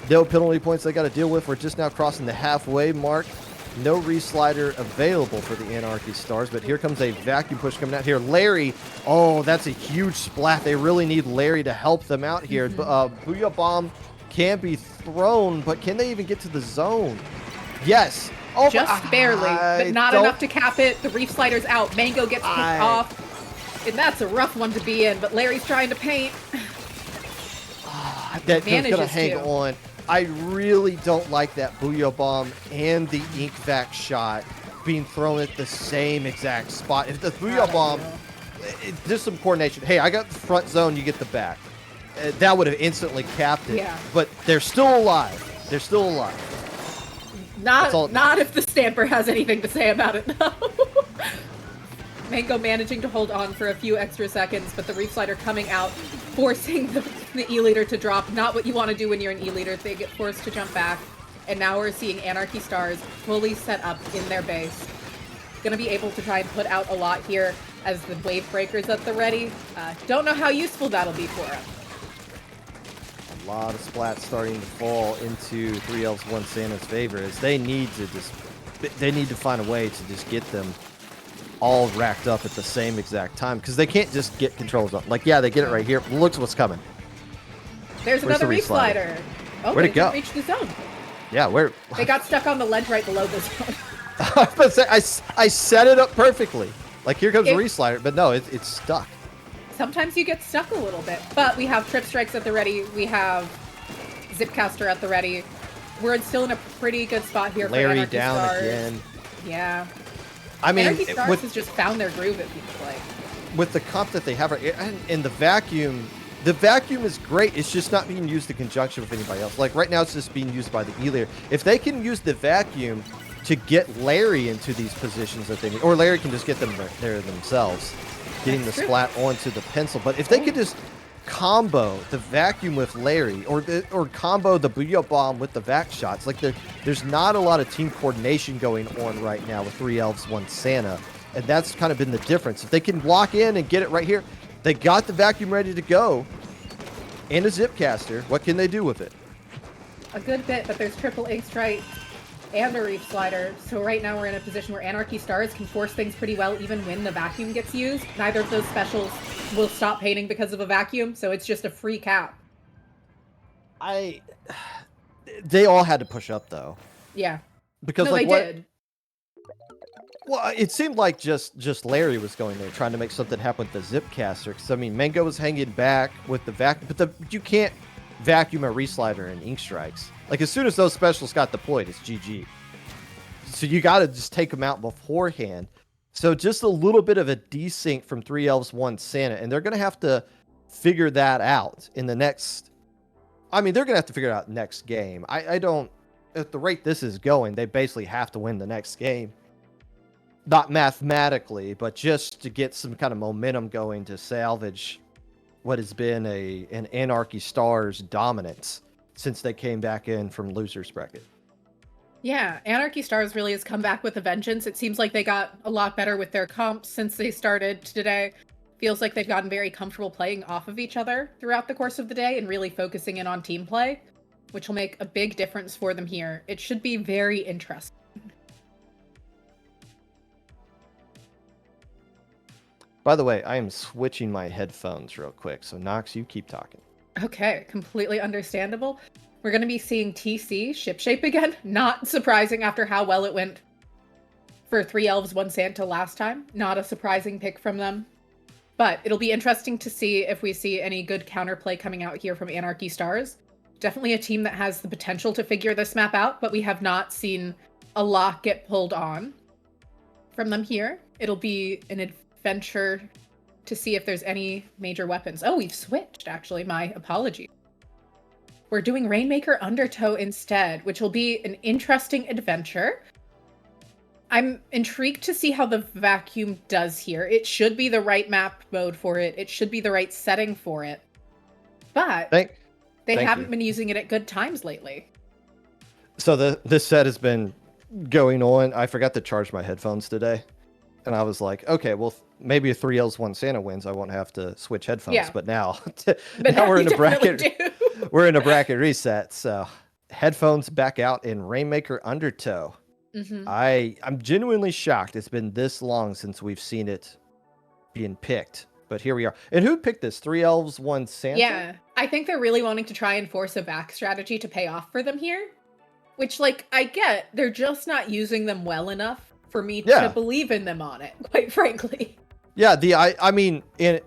No penalty points they got to deal with. We're just now crossing the halfway mark. No reslider available for the Anarchy Stars, but here comes a vacuum push coming out here. Larry, oh, that's a huge splat. They really need Larry to help them out here. Booyah Bomb can be thrown, but can they even get to the zone? Yes. Oh, just barely, but not enough to cap it. The Reef Slider's out. Mango gets picked off, and that's a rough one to be in, but Larry's trying to paint. That's going to hang on. I really don't like that Booyah Bomb and the Ink Vac shot being thrown at the same exact spot. If the Booyah Bomb, just some coordination. Hey, I got the front zone, you get the back. That would have instantly capped it. Yeah. But they're still alive. They're still alive. Not if the Stamper has anything to say about it, no. Mango managing to hold on for a few extra seconds, but the Reef Slider coming out, forcing the E-Leader to drop. Not what you want to do when you're an E-Leader. They get forced to jump back. And now we're seeing Anarchy Stars fully set up in their base. Going to be able to try and put out a lot here as the Wave Breaker's at the ready. Don't know how useful that'll be for them. A lot of splats starting to fall into 3 Elves 1 Santa's favor as they need to find a way to just get them all racked up at the same exact time, because they can't just get controls up. Like, yeah, they get it right here. Looks what's coming. There's another Reef Slider. Oh, where'd it go? Reach the zone. Yeah, where? They got stuck on the ledge right below the zone. I set it up perfectly. Like, here comes the Reef Slider, but no, it's stuck. Sometimes you get stuck a little bit, but we have Trip Strikes at the ready. We have Zipcaster at the ready. We're still in a pretty good spot here. Larry for Anarchy down Stars. again. Yeah. I mean, Anarchy Stars has just found their groove, it feels like. With the comp that they have right here, and the vacuum is great. It's just not being used in conjunction with anybody else. Like, right now, it's just being used by the E-Layer. If they can use the vacuum to get Larry into these positions that they need, or Larry can just get them there themselves, getting the splat onto the pencil. But if they could just combo the vacuum with Larry, or combo the Booyah Bomb with the vac shots, like there's not a lot of team coordination going on right now with 3 Elves 1 Santa, and that's kind of been the difference. If they can lock in and get it right here, they got the vacuum ready to go and a Zipcaster. What can they do with it? A good bit, but there's triple Ink Strike and a Reef Slider. So right now we're in a position where Anarchy Stars can force things pretty well even when the vacuum gets used. Neither of those specials will stop painting because of a vacuum, so it's just a free cap. They all had to push up, though. Yeah. Because no, like they did. Well, it seemed like just Larry was going there, trying to make something happen with the Zipcaster. Because, I mean, Mango was hanging back with the vacuum, but you can't vacuum a Reslider and Ink Strikes. Like, as soon as those specials got deployed, it's GG. So you got to just take them out beforehand. So just a little bit of a desync from 3 Elves 1 Santa, and they're going to have to figure that out in the next... I mean, they're going to have to figure it out next game. I don't... At the rate this is going, they basically have to win the next game. Not mathematically, but just to get some kind of momentum going to salvage what has been an Anarchy Stars dominance since they came back in from losers bracket. Yeah, Anarchy Stars really has come back with a vengeance. It seems like they got a lot better with their comps since they started today. Feels like they've gotten very comfortable playing off of each other throughout the course of the day and really focusing in on team play, which will make a big difference for them here. It should be very interesting. By the way, I am switching my headphones real quick, so Nox, you keep talking. Okay, completely understandable. We're going to be seeing TC shipshape again. Not surprising after how well it went for 3 Elves 1 Santa last time. Not a surprising pick from them. But it'll be interesting to see if we see any good counterplay coming out here from Anarchy Stars. Definitely a team that has the potential to figure this map out, but we have not seen a lot get pulled on from them here. It'll be an adventure to see if there's any major weapons. Oh, we've switched, actually. My apologies. We're doing Rainmaker Undertow instead, which will be an interesting adventure. I'm intrigued to see how the vacuum does here. It should be the right map mode for it. It should be the right setting for it. But they haven't been using it at good times lately. So this set has been going on. I forgot to charge my headphones today. And I was like, okay, well, maybe if 3 Elves 1 Santa wins, I won't have to switch headphones. Yeah. But now we're in a bracket. We're in a bracket reset. So headphones back out in Rainmaker Undertow. I'm genuinely shocked it's been this long since we've seen it being picked. But here we are. And who picked this? 3 elves, 1 Santa? Yeah, I think they're really wanting to try and force a back strategy to pay off for them here. Which, like, I get. They're just not using them well enough for me to believe in them on it, quite frankly. Yeah, I mean, in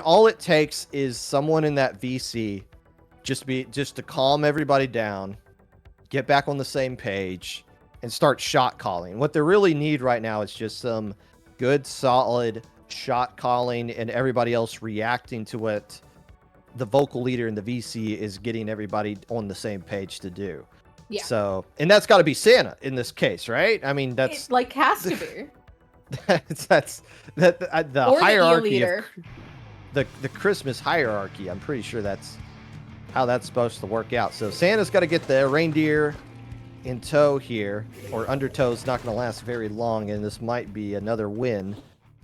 all it takes is someone in that VC just to calm everybody down, get back on the same page, and start shot calling. What they really need right now is just some good, solid shot calling and everybody else reacting to what the vocal leader in the VC is getting everybody on the same page to do. Yeah. So, and that's got to be Santa in this case, right? I mean, that's it, like, has to be. the or hierarchy of the Christmas hierarchy. I'm pretty sure that's how that's supposed to work out. So Santa's got to get the reindeer in tow here, or under tow is not going to last very long, and this might be another win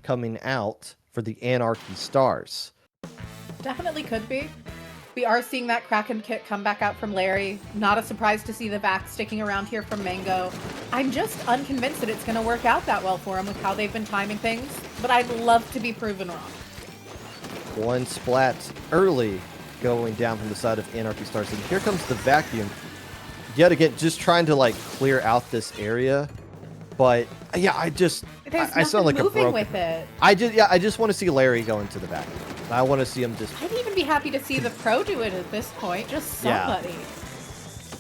coming out for the Anarchy Stars. Definitely could be. We are seeing that Kraken kit come back out from Larry. Not a surprise to see the vac sticking around here from Mango. I'm just unconvinced that it's going to work out that well for him with how they've been timing things, but I'd love to be proven wrong. One splat early going down from the side of Anarchy Stars, and here comes the vacuum. Yet again, just trying to like clear out this area, but yeah, I sound like a broken. With it. I just want to see Larry go into the vacuum. I want to see him just. I'd even be happy to see the pro do it at this point. Just somebody. Yeah.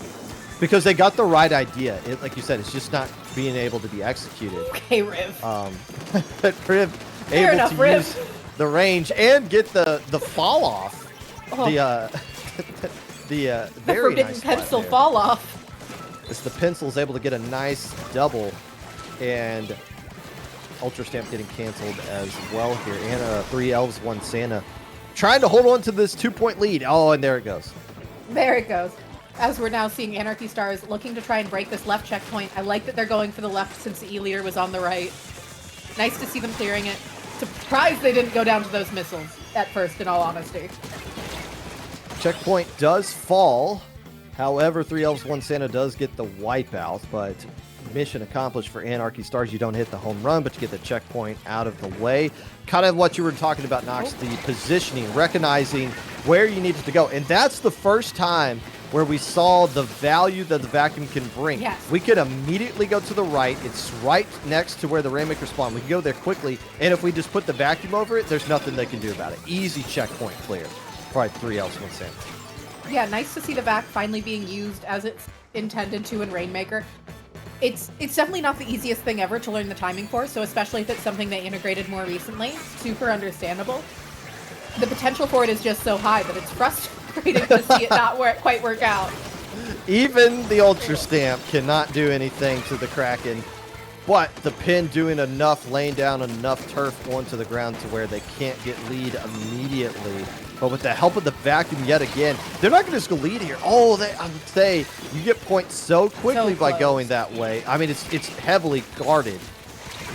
Because they got the right idea. Like you said, it's just not being able to be executed. Okay, Riv. But Riv Fair able enough, to Riv. use the range and get the fall off. Oh. The very forbidden nice pencil fall off. As the pencil's able to get a nice double, and Ultra Stamp getting canceled as well here. And 3 elves, 1 Santa, trying to hold on to this 2-point lead. Oh, and there it goes. There it goes. As we're now seeing Anarchy Stars looking to try and break this left checkpoint. I like that they're going for the left since the E-leader was on the right. Nice to see them clearing it. Surprised they didn't go down to those missiles at first, in all honesty. Checkpoint does fall. However, 3 elves, 1 Santa does get the wipeout, but mission accomplished for Anarchy Stars. You don't hit the home run, but you get the checkpoint out of the way. Kind of what you were talking about, Nox, the positioning, recognizing where you needed to go. And that's the first time where we saw the value that the vacuum can bring. Yes. We could immediately go to the right. It's right next to where the Rainmaker spawned. We can go there quickly, and if we just put the vacuum over it, there's nothing they can do about it. Easy checkpoint clear. Probably 3 elves, 1 Santa. Yeah, nice to see the vac finally being used as it's intended to in Rainmaker. It's definitely not the easiest thing ever to learn the timing for, so especially if it's something they integrated more recently, super understandable. The potential for it is just so high that it's frustrating to see it not quite work out. Even the Ultra Stamp cannot do anything to the Kraken, but the pin doing enough, laying down enough turf onto the ground to where they can't get lead immediately. But with the help of the vacuum yet again, they're not going to just go lead here. Oh, I would say you get points so quickly by going that way. I mean, it's heavily guarded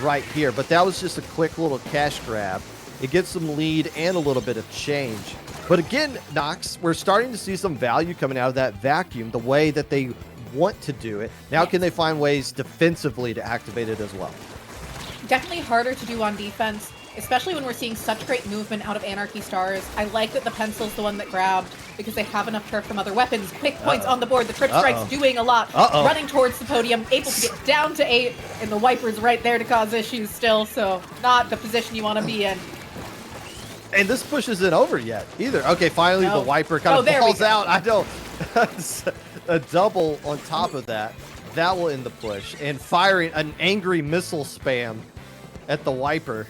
right here, but that was just a quick little cash grab. It gets some lead and a little bit of change. But again, Nox, we're starting to see some value coming out of that vacuum, the way that they want to do it. Now, can they find ways defensively to activate it as well? Definitely harder to do on defense, especially when we're seeing such great movement out of Anarchy Stars. I like that the pencil's the one that grabbed because they have enough turf from other weapons. Quick points on the board. The Trip Strike's doing a lot. Running towards the podium, able to get down to 8, and the Wiper's right there to cause issues still, so not the position you want to be in. And this push isn't over yet either. Okay, finally the Wiper kind of falls out. I don't... a double on top of that. That will end the push. And firing an angry missile spam at the Wiper.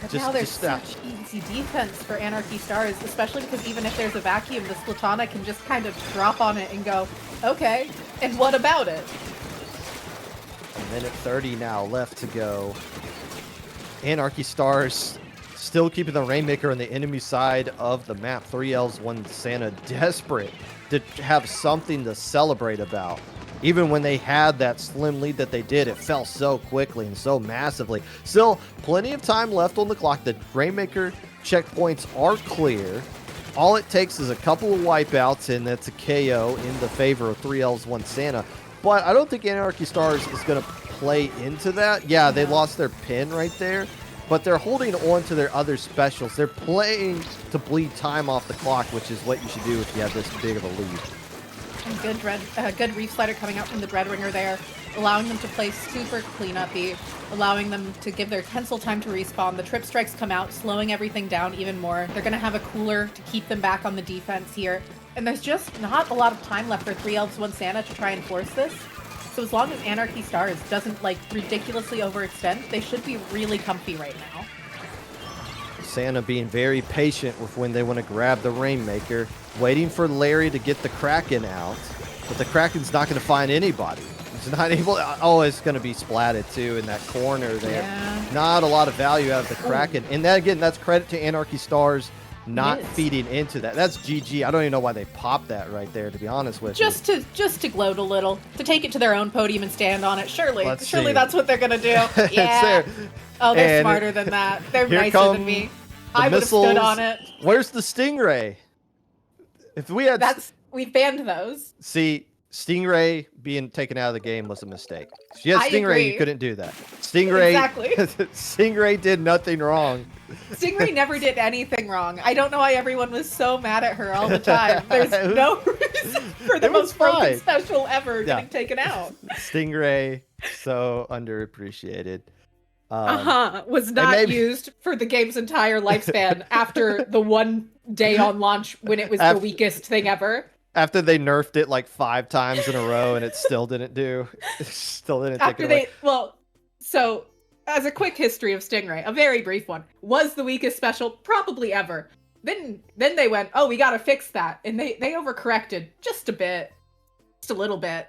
But now there's such easy defense for Anarchy Stars, especially because even if there's a vacuum, the Splatana can just kind of drop on it and go, okay, and what about it? A minute 30 now left to go. Anarchy Stars still keeping the Rainmaker on the enemy side of the map. 3 elves, 1 Santa, desperate to have something to celebrate about. Even when they had that slim lead that they did, it fell so quickly and so massively. Still, plenty of time left on the clock. The Rainmaker checkpoints are clear. All it takes is a couple of wipeouts, and that's a KO in the favor of 3 elves, 1 Santa. but I don't think Anarchy Stars is going to play into that. Yeah, they lost their pin right there, but they're holding on to their other specials. They're playing to bleed time off the clock, which is what you should do if you have this big of a lead. And good Reef Slider coming out from the Dread Ringer there, allowing them to play super clean-uppy, allowing them to give their Tensile time to respawn. The Trip Strikes come out, slowing everything down even more. They're going to have a cooler to keep them back on the defense here. And there's just not a lot of time left for 3 Elves, 1 Santa to try and force this. So as long as Anarchy Stars doesn't, like, ridiculously overextend, they should be really comfy right now. Santa being very patient with when they want to grab the Rainmaker, waiting for Larry to get the Kraken out, but the Kraken's not going to find anybody. He's not able. Oh, it's going to be splatted too in that corner there. Yeah. Not a lot of value out of the Kraken, and that again, that's credit to Anarchy Stars not Yes. feeding into that. That's GG. I don't even know why they popped that right there, to be honest with Just to gloat a little, to take it to their own podium and stand on it. Surely see. that's what they're gonna do. It's Yeah. there. Oh, they're And smarter than that. They're here nicer come than me. the I would have stood missiles. on it. Where's the Stingray? If we had We banned those. See, Stingray being taken out of the game was a mistake. If you had I Stingray, agree. you couldn't do that. Stingray, Exactly. Stingray did nothing wrong. Stingray never did anything wrong. I don't know why everyone was so mad at her all the time. There's no reason for the It was most broken fine. special ever Yeah. getting taken out. Stingray, so underappreciated. Was not maybe- used for the game's entire lifespan after the one day on launch when it was the weakest thing ever. After they nerfed it like 5 times in a row and it still didn't do. It still didn't take After it away. so as a quick history of Stingray, a very brief one, was the weakest special probably ever. Then they went, oh, we gotta fix that, and they overcorrected just a bit, just a little bit.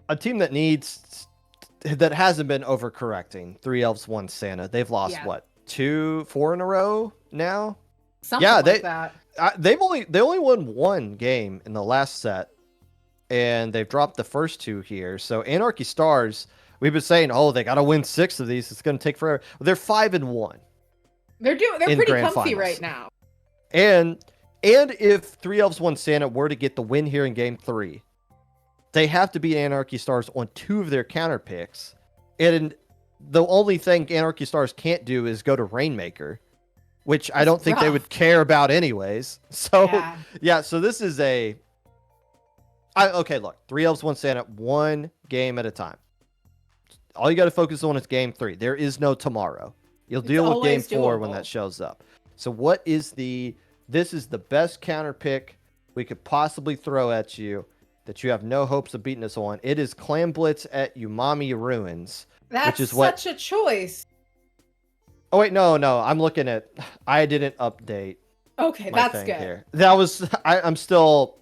A team that hasn't been overcorrecting. 3 Elves, 1 Santa. They've lost what, 4 in a row now? Something like that. They only won 1 game in the last set, and they've dropped the first 2 here. So Anarchy Stars, we've been saying, oh, they got to win 6 of these. It's going to take forever. Well, they're 5-1. They're in pretty grand comfy finals. right now. And if 3 Elves, 1 Santa were to get the win here in Game 3, they have to beat Anarchy Stars on 2 of their counter picks. And the only thing Anarchy Stars can't do is go to Rainmaker, which I don't think they would care about anyways. So, so this is okay, look. 3 Elves, 1 Santa, 1 game at a time. All you got to focus on is Game 3. There is no tomorrow. You'll deal with Game 4 when that shows up. So this is the best counter pick we could possibly throw at you that you have no hopes of beating us on. It is Clan Blitz at Umami Ruins. That's which is such a choice. Oh, wait, no. I'm looking at... I didn't update. Okay, that's good. Here. That was... I'm still...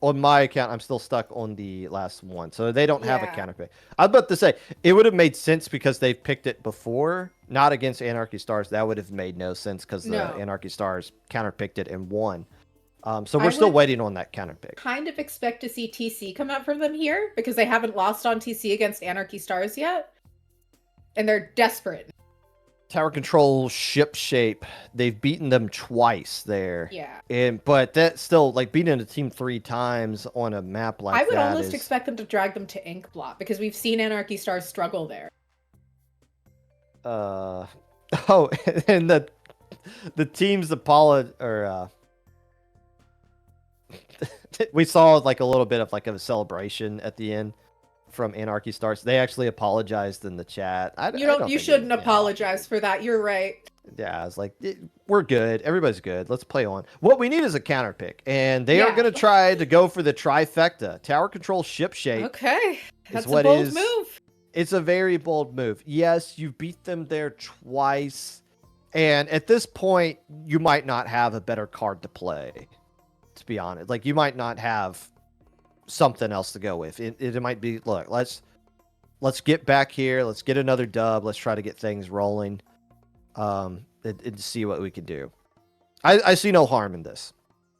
On my account, I'm still stuck on the last one. So they don't have a counter pick. I was about to say, it would have made sense because they've picked it before. Not against Anarchy Stars. That would have made no sense because the Anarchy Stars counter picked it and won. So we're still waiting on that counter pick. Kind of expect to see TC come out from them here because they haven't lost on TC against Anarchy Stars yet. And they're desperate. Tower control ship shape. They've beaten them twice there. Yeah. But that's still like beating a team 3 times on a map like that. I would almost expect them to drag them to Ink Blot because we've seen Anarchy Stars struggle there. And the teams we saw like a little bit of like a celebration at the end from Anarchy Stars. They actually apologized in the chat. You shouldn't apologize for that. You're right. Yeah, I was like, we're good. Everybody's good. Let's play on. What we need is a counter pick, and they are going to try to go for the trifecta. Tower control ship shape. Okay, that's a bold move. It's a very bold move. Yes, you beat them there twice, and at this point, you might not have a better card to play. To be honest, like you might not have something else to go with. It might be, look, let's get back here. Let's get another dub. Let's try to get things rolling. And see what we can do. I see no harm in this.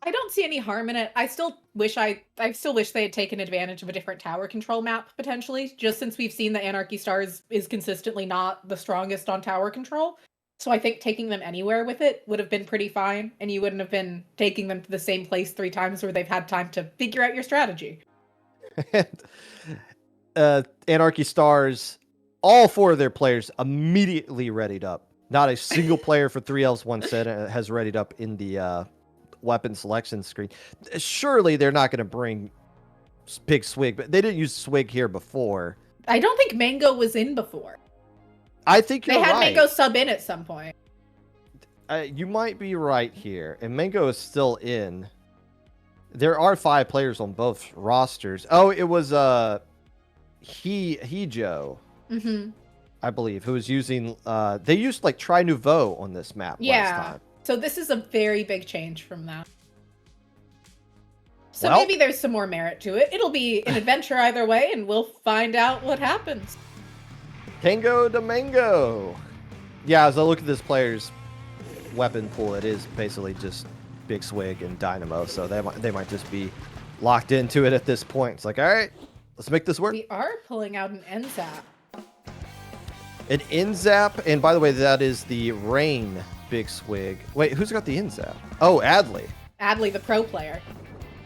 I don't see any harm in it. I still wish they had taken advantage of a different tower control map potentially, just since we've seen that Anarchy Stars is consistently not the strongest on tower control. So I think taking them anywhere with it would have been pretty fine, and you wouldn't have been taking them to the same place 3 times where they've had time to figure out your strategy. And, Anarchy Stars, all 4 of their players immediately readied up. Not a single player for 3 elves 1 set has readied up in the weapon selection screen. Surely they're not going to bring big swig, but they didn't use swig here before. I don't think Mango was in before. I think you're right. They had right. Mango sub in at some point. You might be right here, and Mango is still in. There are 5 players on both rosters. Oh, it was Joe, I believe, who was using. They used like Tri Nouveau on this map last time. So this is a very big change from that. So maybe there's some more merit to it. It'll be an adventure either way, and we'll find out what happens. Tango de Mango. Yeah, as I look at this player's weapon pool, it is basically just Big Swig and Dynamo, so they might just be locked into it at this point. It's like, all right, let's make this work. We are pulling out an N-Zap. An N-Zap, and by the way, that is the Rain Big Swig. Wait, who's got the N-Zap? Oh, Adley. Adley, the pro player.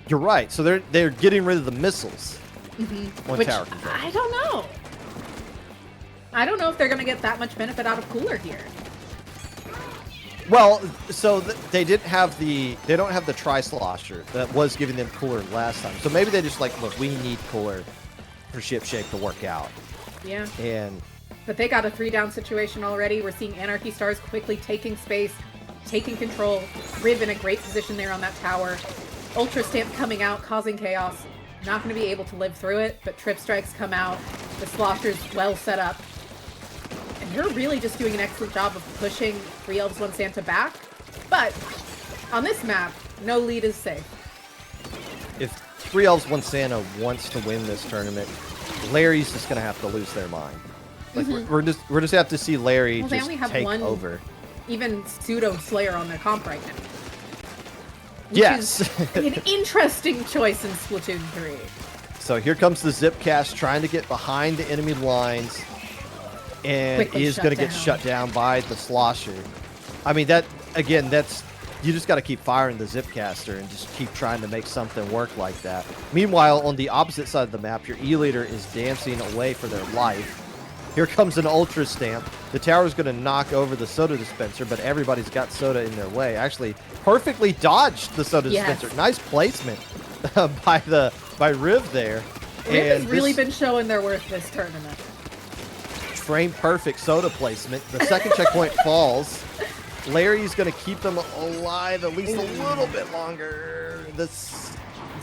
You're right. So they're getting rid of the missiles on Which, tower control. I don't know. I don't know if they're going to get that much benefit out of Cooler here. Well, so they don't have the Tri-Slosher that was giving them Cooler last time. So maybe they just like, look, we need Cooler for Ship Shape to work out. Yeah. But they got a 3-down situation already. We're seeing Anarchy Stars quickly taking space, taking control. Riv in a great position there on that tower. Ultra Stamp coming out, causing chaos. Not going to be able to live through it, but Trip Strikes come out. The Slosher's well set up. And you're really just doing an excellent job of pushing 3 Elves 1 Santa back. But on this map, no lead is safe. If 3 Elves 1 Santa wants to win this tournament, Larry's just going to have to lose their mind. Like we're just have to see Larry they just only have take one over. Even pseudo Slayer on their comp right now. Which Yes. is an interesting choice in Splatoon 3. So here comes the Zipcast trying to get behind the enemy lines, and Quickly is going to get shut down by the Slosher. I mean, that's you just got to keep firing the Zipcaster and just keep trying to make something work like that. Meanwhile, on the opposite side of the map, your E-Leader is dancing away for their life. Here comes an Ultra Stamp. The tower's going to knock over the soda dispenser, but everybody's got soda in their way. Actually, perfectly dodged the soda dispenser. Nice placement by Riv there. Riv has really been showing their worth this tournament. Frame perfect soda placement. The second checkpoint falls. Larry's going to keep them alive at least a little bit longer. This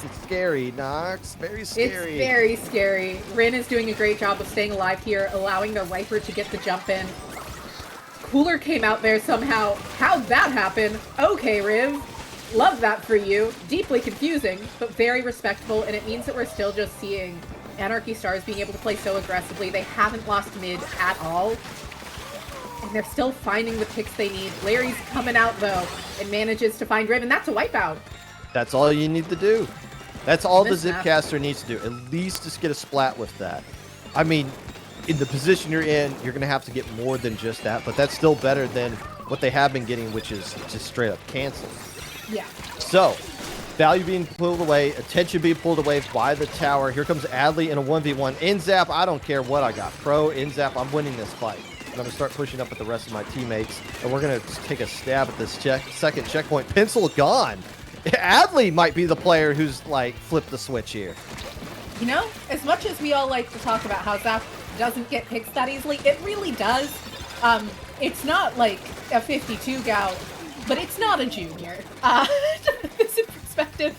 is scary, Nox. Very scary. It's very scary. Rin is doing a great job of staying alive here, allowing their Viper to get the jump in. Cooler came out there somehow. How'd that happen? Okay, Riv. Love that for you. Deeply confusing, but very respectful, and it means that we're still just seeing Anarchy Stars being able to play so aggressively. They haven't lost mid at all. And they're still finding the picks they need. Larry's coming out, though, and manages to find Riv, and that's a wipeout. That's all you need to do. That's all the Zipcaster needs to do. At least just get a splat with that. I mean, in the position you're in, you're going to have to get more than just that, but that's still better than what they have been getting, which is just straight up canceled. Yeah. So, value being pulled away, attention being pulled away by the tower. Here comes Adley in a 1v1. N-Zap, I don't care what I got. Pro, N-Zap, I'm winning this fight. I'm going to start pushing up with the rest of my teammates, and we're going to take a stab at this second checkpoint. Pencil gone. Adley might be the player who's, like, flipped the switch here. You know, as much as we all like to talk about how Zap doesn't get picks that easily, it really does. It's not like a 52 gal, but it's not a junior. To put this in perspective,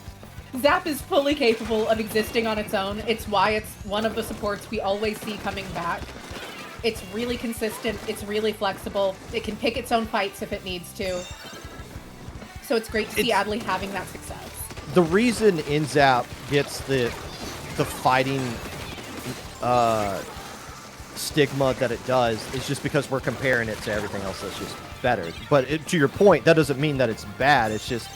Zap is fully capable of existing on its own. It's why it's one of the supports we always see coming back. It's really consistent. It's really flexible. It can pick its own fights if it needs to. So it's great to see Adley having that success. The reason N-Zap gets the fighting stigma that it does is just because we're comparing it to everything else that's just better. But to your point, that doesn't mean that it's bad. It's just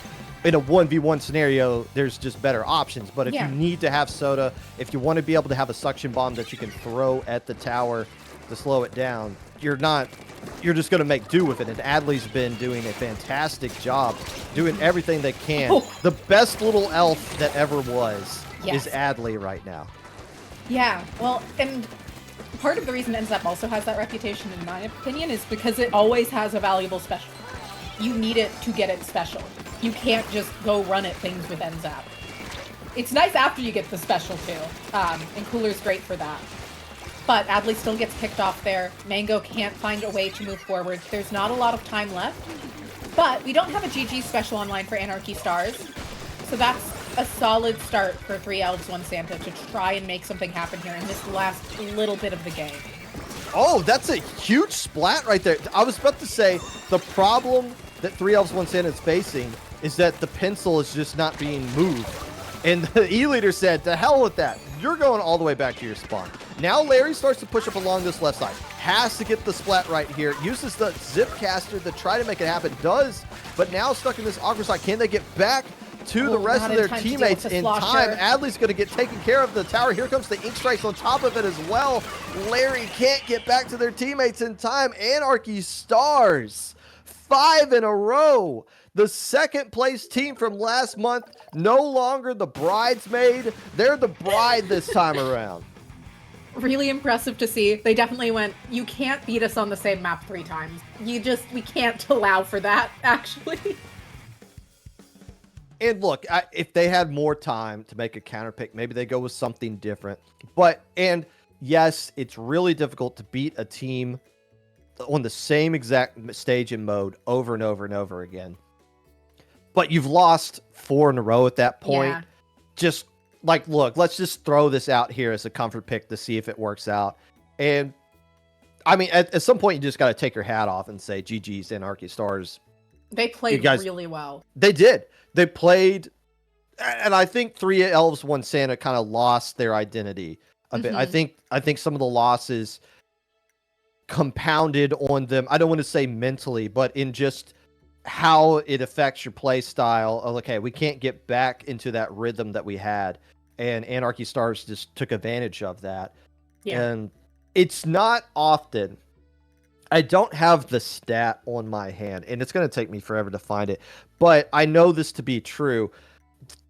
in a 1v1 scenario, there's just better options. But if you need to have soda, if you want to be able to have a suction bomb that you can throw at the tower to slow it down, you're just going to make do with it. And Adley's been doing a fantastic job doing everything they can. The best little elf that ever was. is Yes. Adley right now. Yeah, well, and part of the reason NZAP also has that reputation, in my opinion, is because it always has a valuable special. You need it to get it special. You can't just go run at things with NZAP. It's nice after you get the special, too, and Cooler's great for that. But Adley still gets picked off there. Mango can't find a way to move forward. There's not a lot of time left. But we don't have a GG special online for Anarchy Stars. So that's a solid start for 3 Elves, 1 Santa to try and make something happen here in this last little bit of the game. Oh, that's a huge splat right there. I was about to say, the problem that 3 Elves, 1 Santa is facing is that the pencil is just not being moved. And the E-leader said, to hell with that. You're going all the way back to your spawn. Now Larry starts to push up along this left side. Has to get the splat right here. Uses the zip caster to try to make it happen. Does, but now stuck in this awkward side. Can they get back to the rest of their teammates in time? Adley's going to get taken care of. The tower. Here comes the ink strikes on top of it as well. Larry can't get back to their teammates in time. Anarchy Stars, 5 in a row. The second place team from last month, no longer the bridesmaid. They're the bride this time around. Really impressive to see. They definitely went, you can't beat us on the same map 3 times. We can't allow for that, actually. And look, if they had more time to make a counter pick, maybe they go with something different. And yes, it's really difficult to beat a team on the same exact stage and mode over and over and over again. But you've lost 4 in a row at that point. Yeah. Just like, look, let's just throw this out here as a comfort pick to see if it works out. And I mean, at some point, you just got to take your hat off and say, GG's Anarchy Stars. They played really well. They did. They played. And I think 3 Elves, 1 Santa kind of lost their identity a bit. I think some of the losses compounded on them. I don't want to say mentally, but in just how it affects your play style. Okay, we can't get back into that rhythm that we had, and Anarchy Stars just took advantage of that. Yeah. And it's not often. I don't have the stat on my hand, and it's going to take me forever to find it, but I know this to be true.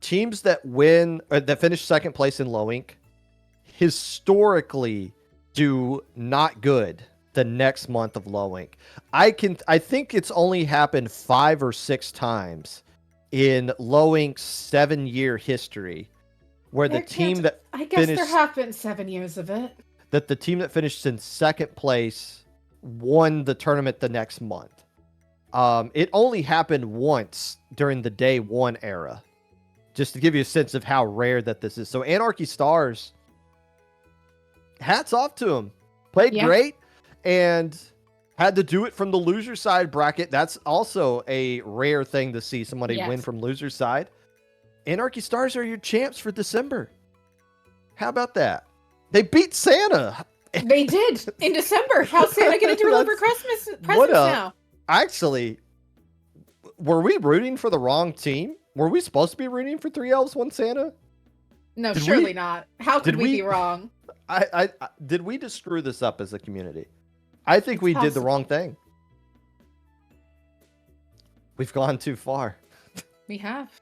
Teams that win or that finish second place in low ink historically do not good the next month of low ink. I think it's only happened 5 or 6 times in low ink's 7-year history where the team that I guess there have been 7 years of it. That the team that finished in second place won the tournament the next month. It only happened once during the day 1 era, just to give you a sense of how rare that this is. So Anarchy Stars, hats off to them. Played great. And had to do it from the loser side bracket. That's also a rare thing to see somebody win from loser side. Anarchy Stars are your champs for December. How about that? They beat Santa. They did in December. How's Santa going to deliver Christmas presents now? Actually, were we rooting for the wrong team? Were we supposed to be rooting for 3 Elves, 1 Santa? No, surely not. How could we be wrong? Did we just screw this up as a community? I think we did the wrong thing. We've gone too far. We have.